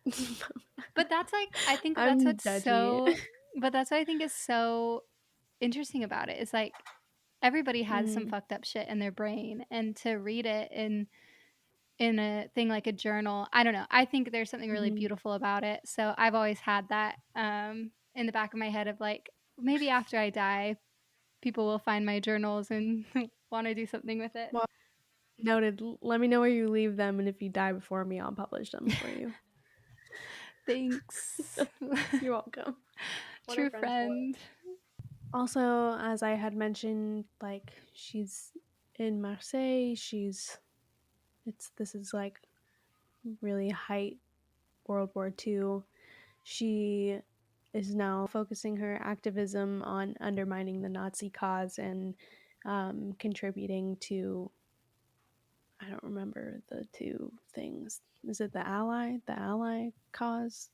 But that's like, I think that's I'm what's judgy. so, but that's what I think is so interesting about it. Is like everybody has some Mm, fucked up shit in their brain, and to read it in a thing like a journal, I don't know. I think there's something really mhm. beautiful about it. So I've always had that in the back of my head of like maybe after I die, people will find my journals and want to do something with it. Well, noted. Let me know where you leave them, and if you die before me, I'll publish them for you. Thanks. You're welcome. What are True friends for? friend. Also, as I had mentioned, like she's in Marseille. This is like really height World War II. She is now focusing her activism on undermining the Nazi cause and contributing to, I don't remember the two things. Is it the ally? The ally cause?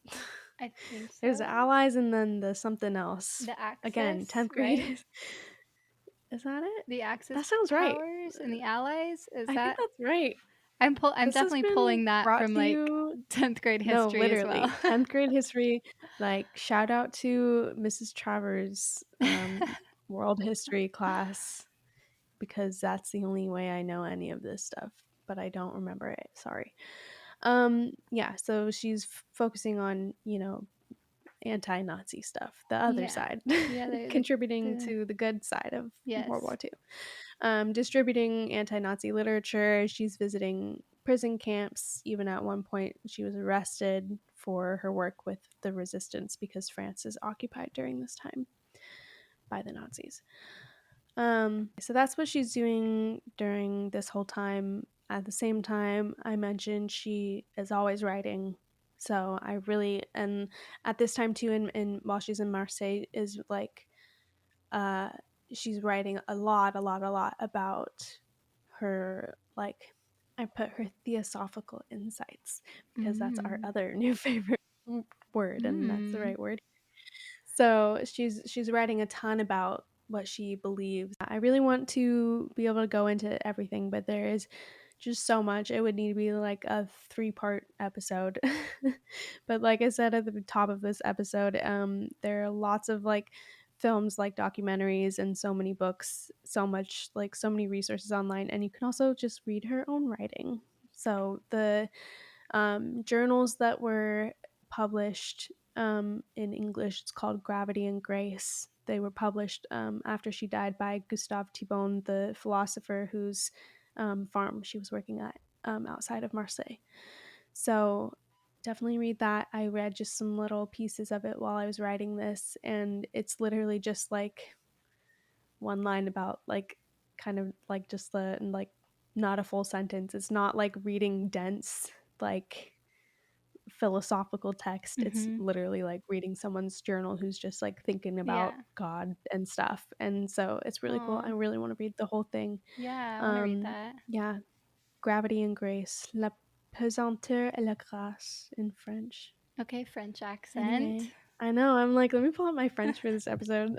I think There's the so. allies and then the something else. The Again, Axis, 10th grade right? is that it? The That Axis sounds right. powers and the Allies. Is I think that that's right. I'm This has definitely been pulling that brought from to like you. 10th grade No, history as well. literally. 10th grade history. Like, shout out to Mrs. Travers' world history class because that's the only way I know any of this stuff, but I don't remember it. Sorry. Yeah, so she's focusing on, anti-Nazi stuff, the other Yeah. side, The other contributing the to the good side of World yes. War II. Distributing anti-Nazi literature. She's visiting prison camps. Even at one point, she was arrested for her work with the resistance because France is occupied during this time by the Nazis. So that's what she's doing during this whole time. At the same time, I mentioned she is always writing. So I really, and at this time too, in while she's in Marseille, is like uh, she's writing a lot about her, like, I put her theosophical insights because that's our Mm. other new favorite word, and that's the Mm. right word. So she's writing a ton about what she believes. I really want to be able to go into everything, but there is just so much. It would need to be like a 3-part episode. But like I said at the top of this episode, there are lots of like films, like documentaries, and so many books, so much like so many resources online, and you can also just read her own writing. So the journals that were published in English, it's called Gravity and Grace. They were published after she died by Gustave Thibon, the philosopher whose farm she was working at outside of Marseille. So definitely read that. I read just some little pieces of it while I was writing this, and it's literally just like one line about like kind of like just the like not a full sentence. It's not like reading dense like philosophical text. It's Mhm. literally like reading someone's journal who's just like thinking about Yeah. God and stuff. And so it's really cool. I Aw. really want to read the whole thing. Yeah, I wanna read that. Yeah, Gravity and Grace, La pesanteur et la grâce in French. Okay, French accent. Anyway, I know. I'm like, let me pull up my French for this episode.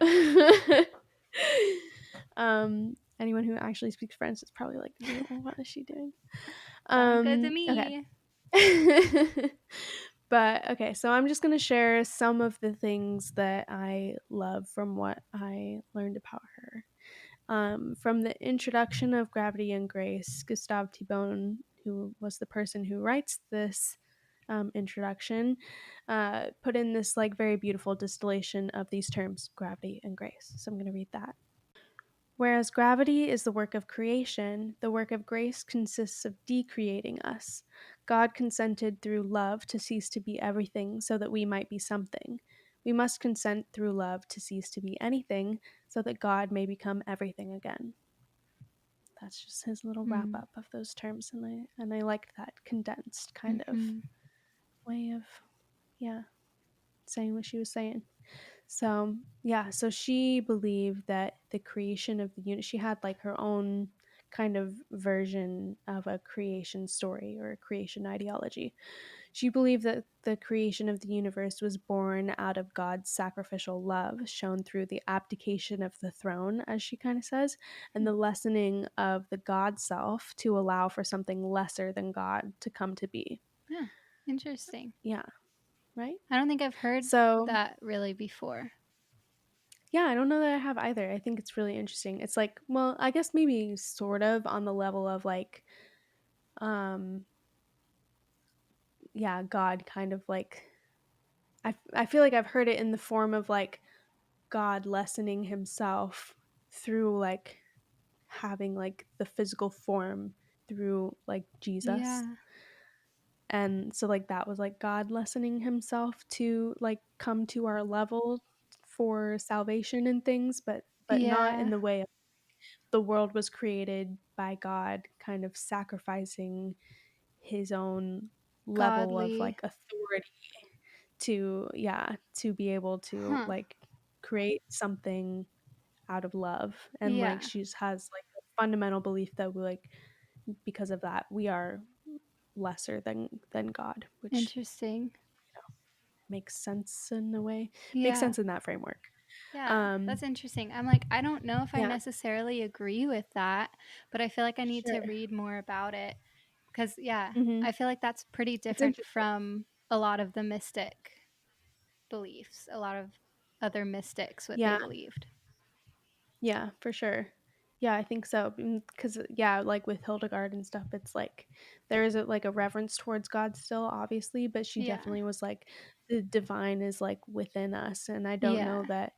Anyone who actually speaks French is probably like, "Ew, what is she doing?" Sounds good to Okay. me. But okay, so I'm just gonna share some of the things that I love from what I learned about her. From the introduction of Gravity and Grace, Gustave Thibon, who was the person who writes this introduction, put in this like very beautiful distillation of these terms, gravity and grace. So I'm going to read that. Whereas gravity is the work of creation, the work of grace consists of decreating us. God consented through love to cease to be everything so that we might be something. We must consent through love to cease to be anything so that God may become everything again. That's just his little wrap Mm. up of those terms, and I liked that condensed kind of Mhm. way of, yeah, saying what she was saying. So, yeah, so she believed that the creation of the unit, she had like her own kind of version of a creation story or a creation ideology. She believed that the creation of the universe was born out of God's sacrificial love, shown through the abdication of the throne, as she kind of says, and Hmm. the lessening of the God self to allow for something lesser than God to come to be. Yeah, interesting. Yeah, right? I don't think I've heard So, that really before. yeah, I don't know that I have either. I think it's really interesting. It's like, well, I guess maybe sort of on the level of like, um, yeah, God kind of like, I feel like I've heard it in the form of like God lessening himself through like having like the physical form through like Jesus. Yeah, And so like that was like God lessening himself to like come to our level for salvation and things, but not in yeah, the way the world was created by God kind of sacrificing his own level of godly. like authority to, yeah, to be able to Huh. like create something out of love. And like Yeah, she just has like a fundamental belief that we like because of that we are lesser than God, which interesting. makes sense in a way. Makes Yeah, sense in that framework. yeah, Um that's interesting. I'm like, I don't know if I yeah, necessarily agree with that, but I feel like I need to sure. read more about it because, yeah, Mhm. I feel like that's pretty It's different interesting. from a lot of the mystic beliefs, a lot of other mystics, what they Yeah. believed. Yeah, for sure. Yeah, I think so. Because yeah, like with Hildegard and stuff, it's like there is like a reverence towards God still, obviously, but she Yeah, definitely was like the divine is like within us, and I don't yeah, know that.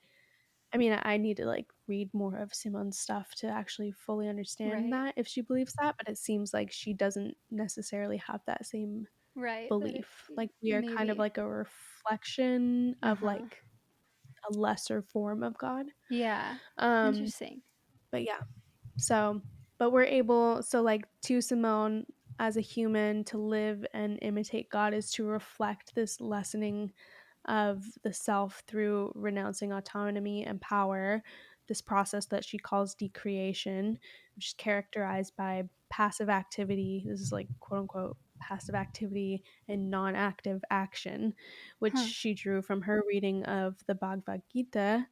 I mean, I need to like read more of Simone's stuff to actually fully understand right, that if she believes that, but it seems like she doesn't necessarily have that same right, but belief. Like we are kind of maybe. like a reflection Uh of huh. like a lesser form of God. Yeah, Um, interesting. but yeah, so, but we're able, so like to Simone as a human to live and imitate God is to reflect this lessening of the self through renouncing autonomy and power, this process that she calls decreation, which is characterized by passive activity. This is like quote unquote passive activity and non active action, which Huh. she drew from her reading of the Bhagavad Gita,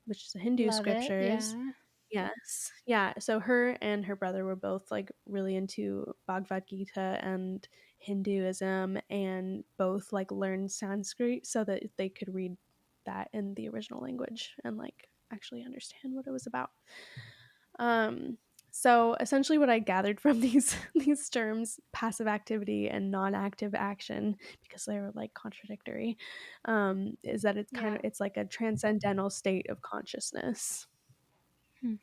which is a Hindu Love it, scriptures. yeah. Yes. Yeah, so her and her brother were both, like, really into Bhagavad Gita and Hinduism, and both, like, learned Sanskrit so that they could read that in the original language and, like, actually understand what it was about. Um, so essentially what I gathered from these these terms, passive activity and non-active action, because they were, like, contradictory, is that Yeah. it's like a transcendental state of consciousness. Hmm.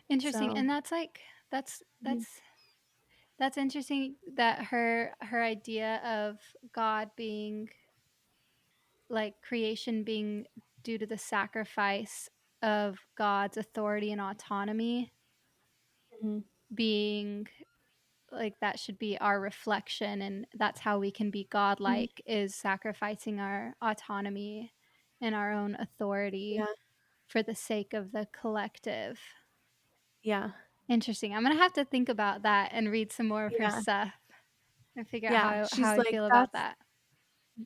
Interesting, So and that's, like that's mhm, that's that's interesting that her idea of God being like, creation being due to the sacrifice of God's authority and autonomy mhm. being like, that should be our reflection, and that's how we can be Mhm. godlike, is sacrificing our autonomy and our own authority Yeah, for the sake of the collective. yeah, Interesting. I'm gonna have to think about that and read some more of her yeah, stuff and figure out yeah. how She's I like, feel about that.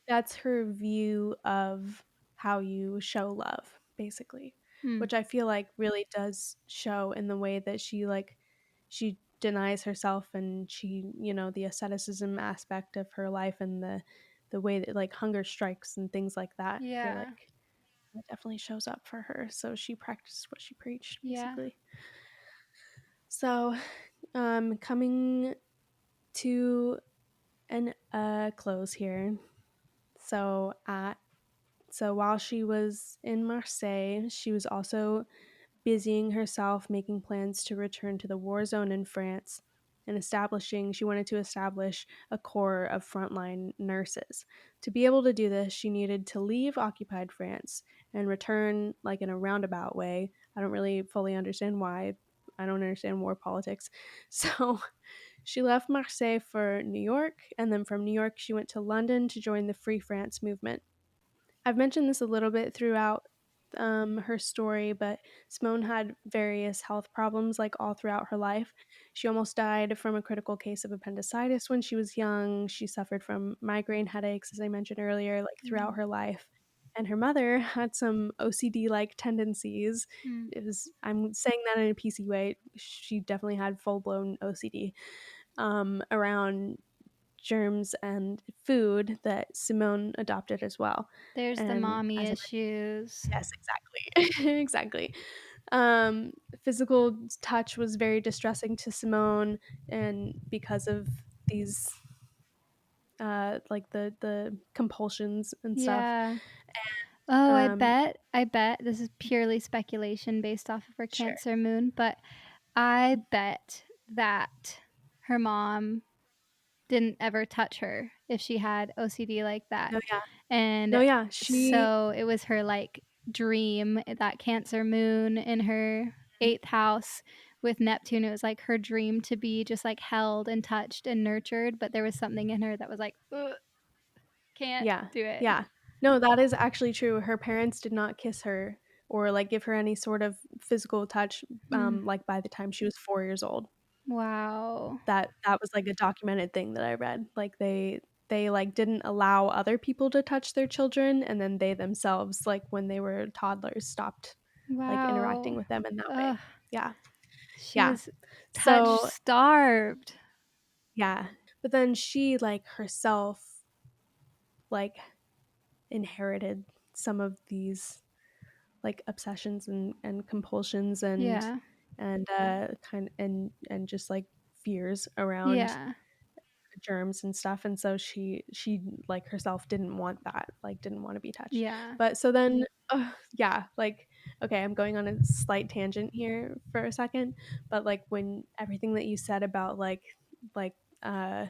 that's her view of how you show love, basically, Hmm. which I feel like really does show in the way that she denies herself, and the asceticism aspect of her life, and the way that, like, hunger strikes and things like that. I feel Yeah. like that definitely shows up for her. So she practiced what she preached, Yeah. basically. So, coming to an close here. So at so while she was in Marseille, she was also busying herself making plans to return to the war zone in France, and she wanted to establish a corps of frontline nurses. To be able to do this, she needed to leave occupied France and return, like, in a roundabout way. I don't really fully understand why. I don't understand war politics. So she left Marseille for New York, and then from New York she went to London to join the Free France movement. I've mentioned this a little bit throughout, her story, but Simone had various health problems, like, all throughout her life. She almost died from a critical case of appendicitis when she was young. She suffered from migraine headaches, as I mentioned earlier, like, throughout Mm. her life, and her mother had some OCD-like tendencies. Mm. I'm saying that in a PC way. She definitely had full-blown OCD, around germs and food that Simone adopted as well. There's the And mommy as I issues. Yes, exactly. Exactly. Physical touch was very distressing to Simone, and because of these, like, the compulsions and stuff. Yeah. Oh, Um I bet this is purely speculation based off of her Sure. Cancer moon, but I bet that her mom didn't ever touch her if she had OCD like that. No, yeah. No, And yeah, she so it was her, like, dream, that Cancer moon in her 8th house with Neptune, it was, like, her dream to be just, like, held and touched and nurtured, but there was something in her that was like, "Ugh, can't Yeah, do it." yeah. No, that is actually true. Her parents did not kiss her or, like, give her any sort of physical touch, Mm. like, by the time she was 4 years old. Wow. That was, like, a documented thing that I read. Like, they, like, didn't allow other people to touch their children, and then they themselves, like, when they were toddlers, stopped, like, interacting Wow. with them in that way. Ugh, Yeah, she yeah. was touch So starved. yeah, but then she, like, herself, like, inherited some of these, like, obsessions and compulsions, Yeah. and just, like, fears around Yeah. germs and stuff, and so she, like, herself didn't want that, like, didn't wanna be touched. Yeah. But so then yeah, like, okay, I'm going on a slight tangent here for a second, but, like, when everything that you said about, like, uh,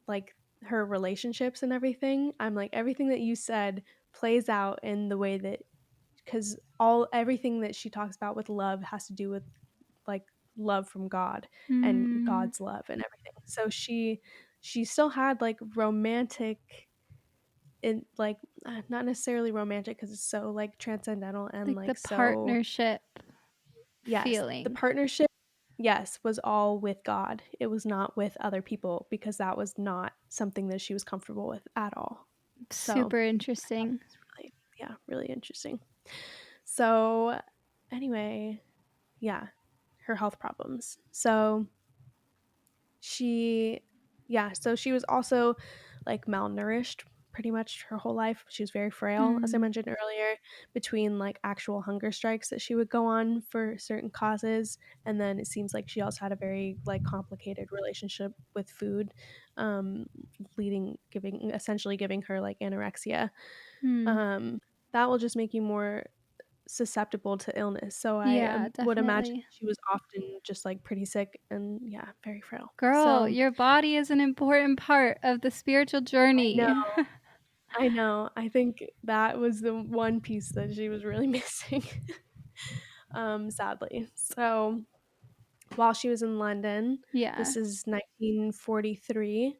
like, her relationships and everything, I'm like, everything that you said plays out in the way that, because all everything that she talks about with love has to do with, like, love from God and Mm, God's love and everything. So she still had, like, romantic, in like, not necessarily romantic because it's so, like, transcendental and, like the like, so partnership yes, the feeling. partnership, yes, was all with God. It was not with other people because that was not something that she was comfortable with at all. So, Super I thought interesting. it was really, yeah, really interesting. So, anyway, yeah, her health problems. She so she was also, like, malnourished pretty much her whole life. She was very frail, as I Mm. mentioned earlier, between, like, actual hunger strikes that she would go on for certain causes, and then it seems like she also had a very, like, complicated relationship with food, um, leading giving essentially giving her, like, anorexia. Mm. Um, that will just make you more susceptible to illness, so I, Yeah, would imagine definitely. she was often just, like, pretty sick and, yeah, very frail. Girl, So your body is an important part of the spiritual I know, journey. I know, I think that was the one piece that she was really missing, sadly. So, while she was in London, Yeah. this is 1943,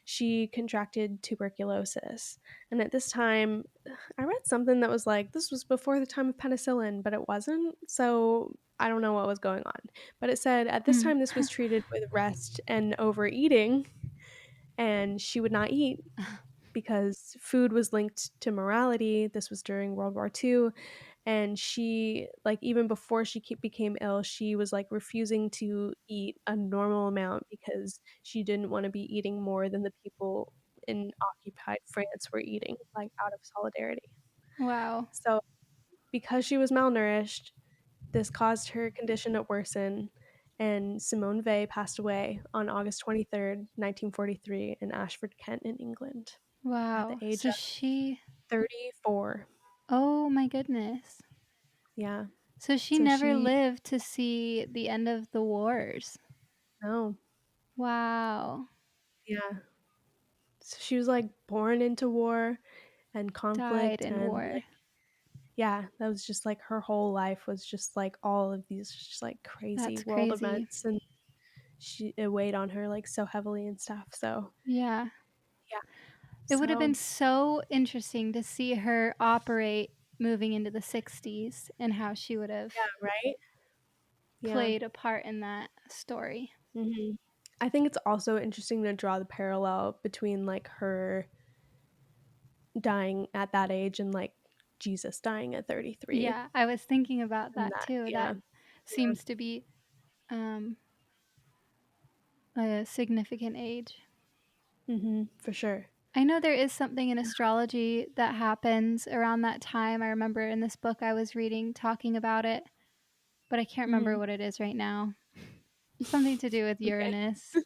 she contracted tuberculosis, and at this time, I read something that was like, this was before the time of penicillin, but it wasn't, so I don't know what was going on, but it said, "At this Hmm. time, this was treated with rest and overeating," and she would not eat because food was linked to morality. This was during World War II, and she like, even before she became ill, she was, like, refusing to eat a normal amount because she didn't wanna be eating more than the people in occupied France were eating, like, out of solidarity. Wow. So, because she was malnourished, this caused her condition to worsen, and Simone Weil passed away on August 23rd, 1943 in Ashford, Kent in England at the Wow. age So of she 34. Oh my goodness. Yeah. So she So never she lived to see the end of the wars. no. Wow. Yeah. So she was, like, born into war and Died conflict in and, war. like yeah, that was just, like, her whole life was just, like, all of these just, like, crazy That's world crazy. events, and it weighed on her, like, so heavily and stuff, so Yeah. yeah. It would have been So so interesting to see her operate moving into the 60s and how she would yeah, have right? Yeah. played a part in that story. Mhm. I think it's also interesting to draw the parallel between, like, her dying at that age and, like, Jesus dying at 33 Yeah, I was thinking about and that that too. yeah, That yeah. seems to be, um, a significant age. Mhm, for sure. I know there is something in astrology that happens around that time. I remember in this book I was reading talking about it, but I can't remember Mhm. what it is right now. Something to do with Okay, Uranus.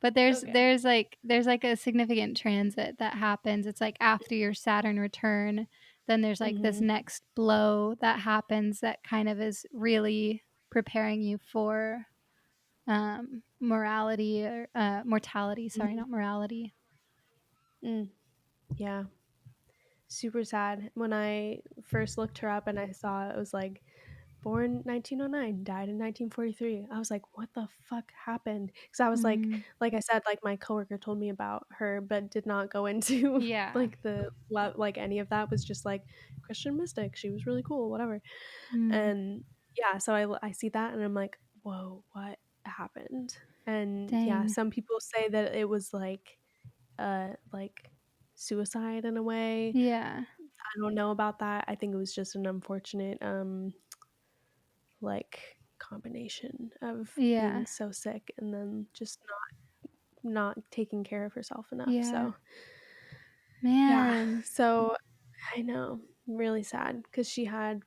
But there's okay. there's like there's like a significant transit that happens. It's like after your Saturn return, then there's like this Mhm, next blow that happens that kind of is really preparing you for morality or mortality, sorry, mhm, not morality. mm, yeah, super sad. When I first looked her up and I saw it was, like, born 1909, died in 1943, I was like, "What the fuck happened?" Because I was Mm, like I said, like, my coworker told me about her, but did not go into, yeah. like, like, any of that, was just, like, Christian mystic, she was really cool, whatever, Mm, and, yeah, so I see that and I'm like, "Whoa, what happened?" And, yeah, dang. some people say that it was, like, suicide in a way. Yeah. I don't know about that. I think it was just an unfortunate, like, combination of Yeah. being so sick and then just not taking care of herself enough, Yeah. so yeah, Man. so I know, really sad because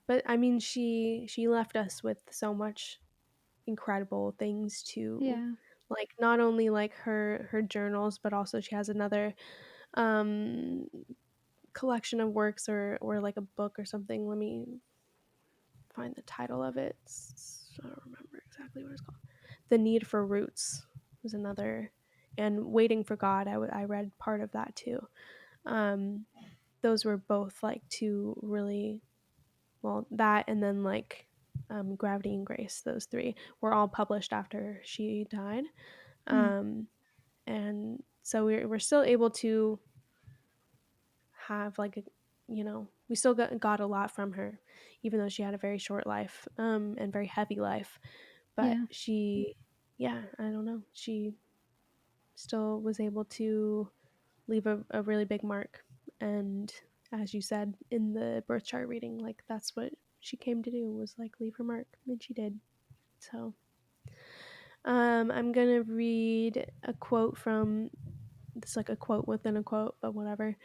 but, I mean, she left us with so much incredible things to Yeah. like, not only, like, her journals, but also she has another, um collection of works or like a book or something. Let me find the title of it. I don't remember exactly what it's called. The Need for Roots was another, and Waiting for God. I read part of that too. Um, those were both like two really well that and then like Gravity and Grace. Those three were all published after she died. Mm. Um, and so we're still able to have like a we still got a lot from her even though she had a very short life and very heavy life, but Yeah. she yeah, I don't know, she still was able to leave a really big mark, and as you said in the birth chart reading, like that's what she came to do was, like, leave her mark, and she did. So, I'm gonna read a quote from it's like a quote within a quote, but whatever,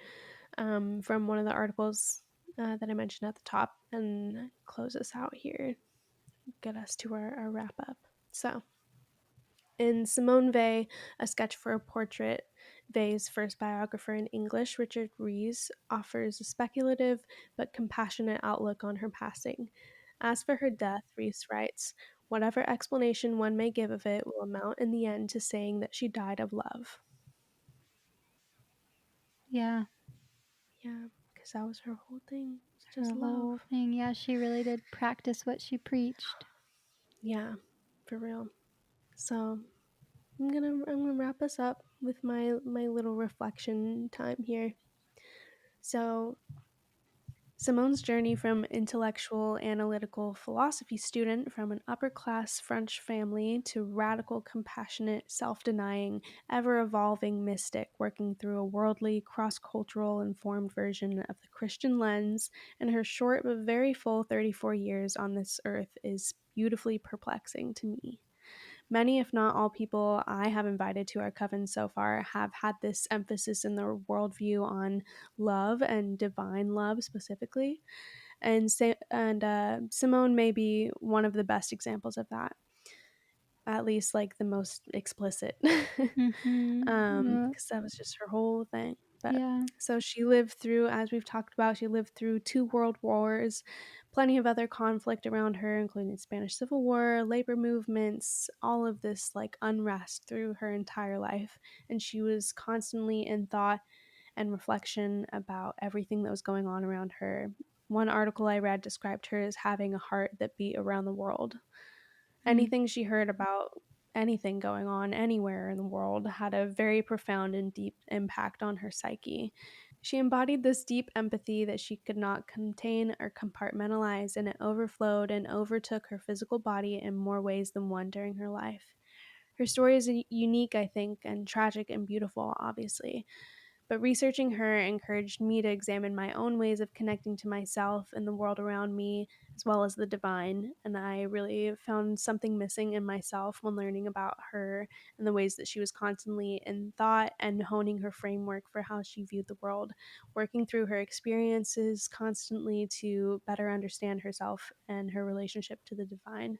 from one of the articles, that I mentioned at the top and close us out here, get us to our wrap up. So, in Simone Weil, A Sketch for a Portrait, Weil's first biographer in English, Richard Rees, offers a speculative but compassionate outlook on her passing. As for her death, Rees writes, whatever explanation one may give of it will amount in the end to saying that she died of love. Yeah, Yeah, because that was her whole thing. It's her just whole love. thing. Yeah, she really did practice what she preached. Yeah, for real. So I'm gonna wrap us up with my little reflection time here. So Simone's journey from intellectual analytical philosophy student from an upper class French family to radical, compassionate, self denying, ever evolving mystic working through a worldly, cross cultural informed version of the Christian lens in her short but very full 34 years on this earth is beautifully perplexing to me. Many, if not all, people I have invited to our coven so far have had this emphasis in their worldview on love and divine love specifically. And Simone may be one of the best examples of that, at least like the most explicit, Mhm. because that was just her whole thing. But Yeah. so she lived through, as we've talked about, she lived through two world wars, plenty of other conflict around her, including the Spanish Civil War, labor movements, all of this like unrest through her entire life. And she was constantly in thought and reflection about everything that was going on around her. One article I read described her as having a heart that beat around the world. Mm. Anything she heard about anything going on anywhere in the world had a very profound and deep impact on her psyche. She embodied this deep empathy that she could not contain or compartmentalize, and it overflowed and overtook her physical body in more ways than one during her life. Her story is unique, I think, and tragic and beautiful, obviously. But researching her encouraged me to examine my own ways of connecting to myself and the world around me, as well as the divine. And I really found something missing in myself when learning about her and the ways that she was constantly in thought and honing her framework for how she viewed the world, working through her experiences constantly to better understand herself and her relationship to the divine.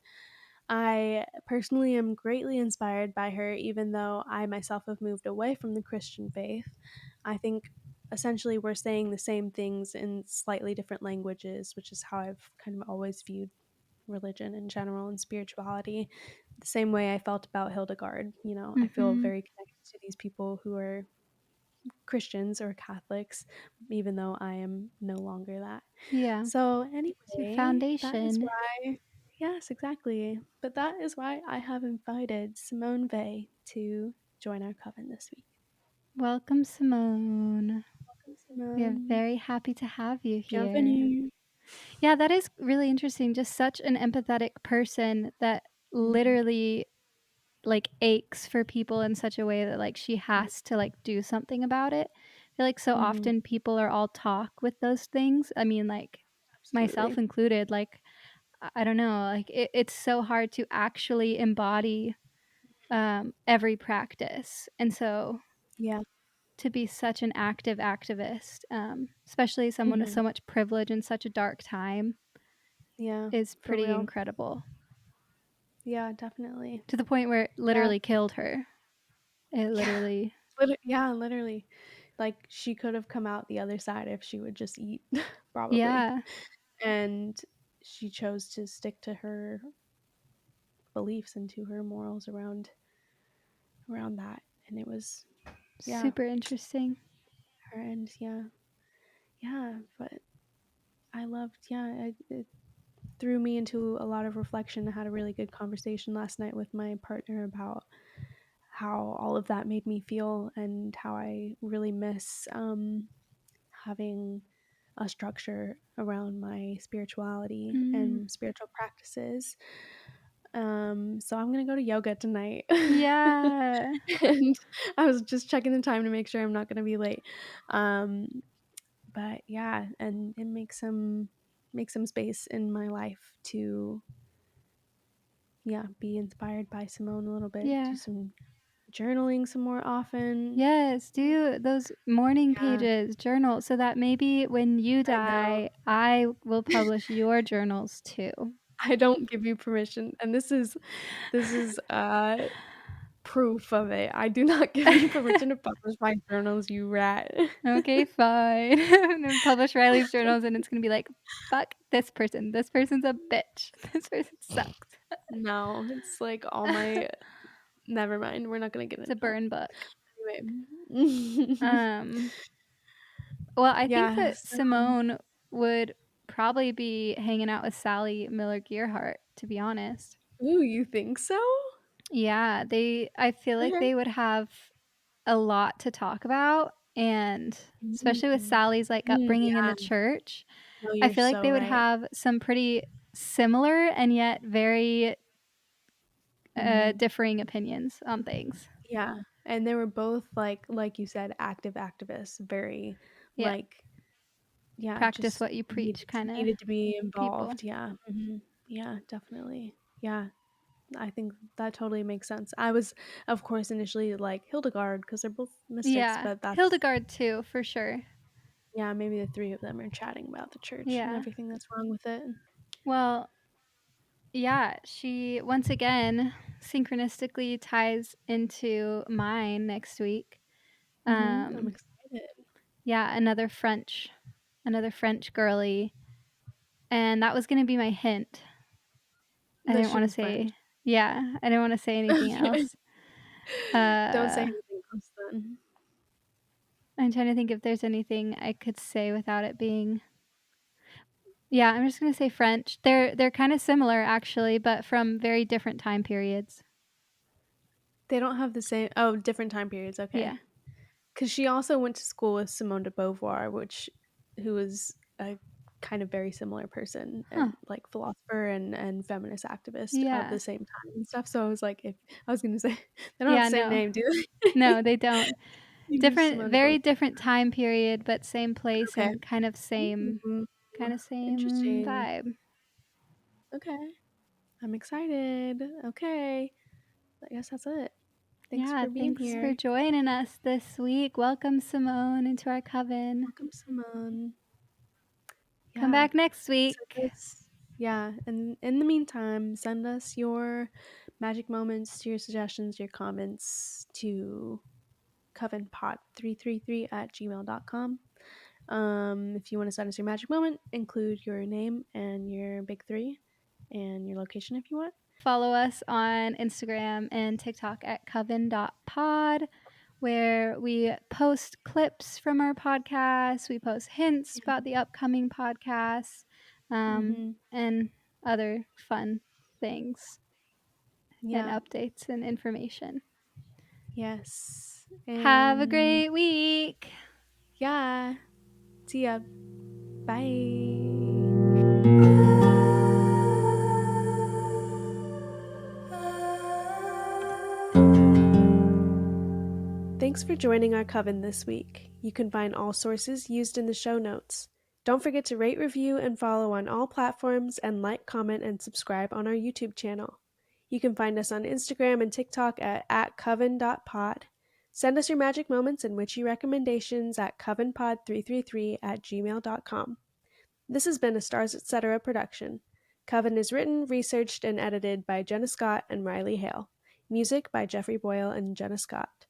I personally am greatly inspired by her, even though I myself have moved away from the Christian faith. I think essentially we're saying the same things in slightly different languages, which is how I've kind of always viewed religion in general and spirituality. The same way I felt about Hildegard. You know, I feel Mhm. very connected to these people who are Christians or Catholics, even though I am no longer that. Yeah. So, It's your anyway, that is foundation. why, yes, exactly. But that is why I have invited Simone Weil to join our coven this week. Welcome, Simone. Welcome, We are Simone. very happy to have you here. Bienvenue. Yeah, that is really interesting. Just such an empathetic person that Mhm, literally like aches for people in such a way that like she mhm, has to like do something about it. I feel like so mhm. often people are all talk with those things. I mean, like myself Absolutely. included, like I don't know, like it's so hard to actually embody every practice. And so Yeah. to be such an active activist, especially someone with Mhm. so much privilege in such a dark time, Yeah, is for pretty real. incredible. Yeah, definitely. To the point where it Yeah. literally killed her. It Yeah. literally Yeah, literally. Like, she could have come out the other side if she would just eat, probably. yeah, And she chose to stick to her beliefs and to her morals around that. And it was, yeah, super interesting. her end. Yeah. Yeah. But I loved, yeah, it threw me into a lot of reflection. I had a really good conversation last night with my partner about how all of that made me feel and how I really miss having a structure around my spirituality Mm. and spiritual practices. So I'm gonna go to yoga tonight. Yeah. And I was just checking the time to make sure I'm not gonna be late. Um, but yeah, and make some space in my life to, yeah, be inspired by Simone a little bit, do Yeah. some journaling some more often. Yes, do those morning Yeah, pages, journal, so that maybe when you I know. die, I will publish your journals too. I don't give you permission, and this is, proof of it. I do not give you permission to publish my journals, you rat. Okay, fine. I'm gonna publish Reilly's journals, and it's gonna be like, "Fuck this person. This person's a bitch. This person sucks." No, it's like all my never mind, we're not gonna get It's a into that. burn book. Anyway. Um, well, I think Yeah, that so Simone would probably be hanging out with Sally Miller Gearhart, to be honest. ooh, you think so? Yeah, I feel like Okay. they would have a lot to talk about, and especially with Mm. Sally's, like, upbringing in Yeah. the church, No, I you're feel like so they would right. have some pretty similar and yet very, Mhm. differing opinions on things. Yeah, and they were both, like you said, active activists, very, Yeah, like, yeah, practice just what you preach kinda needed to be people. involved, yeah, mhm. Yeah, definitely. Yeah, I think that totally makes sense. I was, of course, initially like Hildegard because 'cause they're both mystics, Yeah, but that's Hildegard too, for sure. yeah, maybe the 3 of them are chatting about the church and Yeah. everything that's wrong with it. Well, yeah, she once again synchronistically ties into mine next week. Mhm, I'm Um, excited. yeah, another French girly, and that was gonna be my hint. I That didn't she wanna was French. say yeah, I didn't wanna say anything Okay. else. Don't say Uh, anything else then. I'm trying to think if there's anything I could say without it being yeah, I'm just gonna say French. They're kinda similar actually, but from very different time periods. They don't have the same oh, different time periods, okay. Yeah. Because she also went to school with Simone de Beauvoir, who was a kind of very similar person Huh. and, like, philosopher and feminist activist of Yeah. the same time and stuff, so I was like, if I was gonna say they don't have the Yeah, same no. name, do they? No, they don't. Neither does Different Simone de very Beauvoir. different time period, but same place Okay. and kind of Ooh, same interesting. vibe. Okay. I'm excited. Okay. I guess that's it. Thanks Yeah, for being thanks for here. joining us this week. Welcome, Simone, into our coven. Welcome, Simone. Come Yeah. back next Send week. us, yeah, and in the meantime, send us your magic moments, your suggestions, your comments to covenpod333 at gmail.com. If you want to send us your magic moment, include your name and your big three and your location if you want. Follow us on Instagram and TikTok at coven.pod, where we post clips from our podcast. We post hints about the upcoming podcasts Mm-hmm. and other fun things and Yeah. updates and information. Yes. Have a And great week. yeah. See ya. Bye. Thanks for joining our coven this week. You can find all sources used in the show notes. Don't forget to rate, review, and follow on all platforms, and like, comment, and subscribe on our YouTube channel. You can find us on Instagram and TikTok at coven.pod. Send us your magic moments and witchy recommendations at covenpod333 at gmail.com. This has been a Stars Etc. production. Coven is written, researched, and edited by Jenna Scott and Reilly Hale. Music by Jeffrey Boyle and Jenna Scott.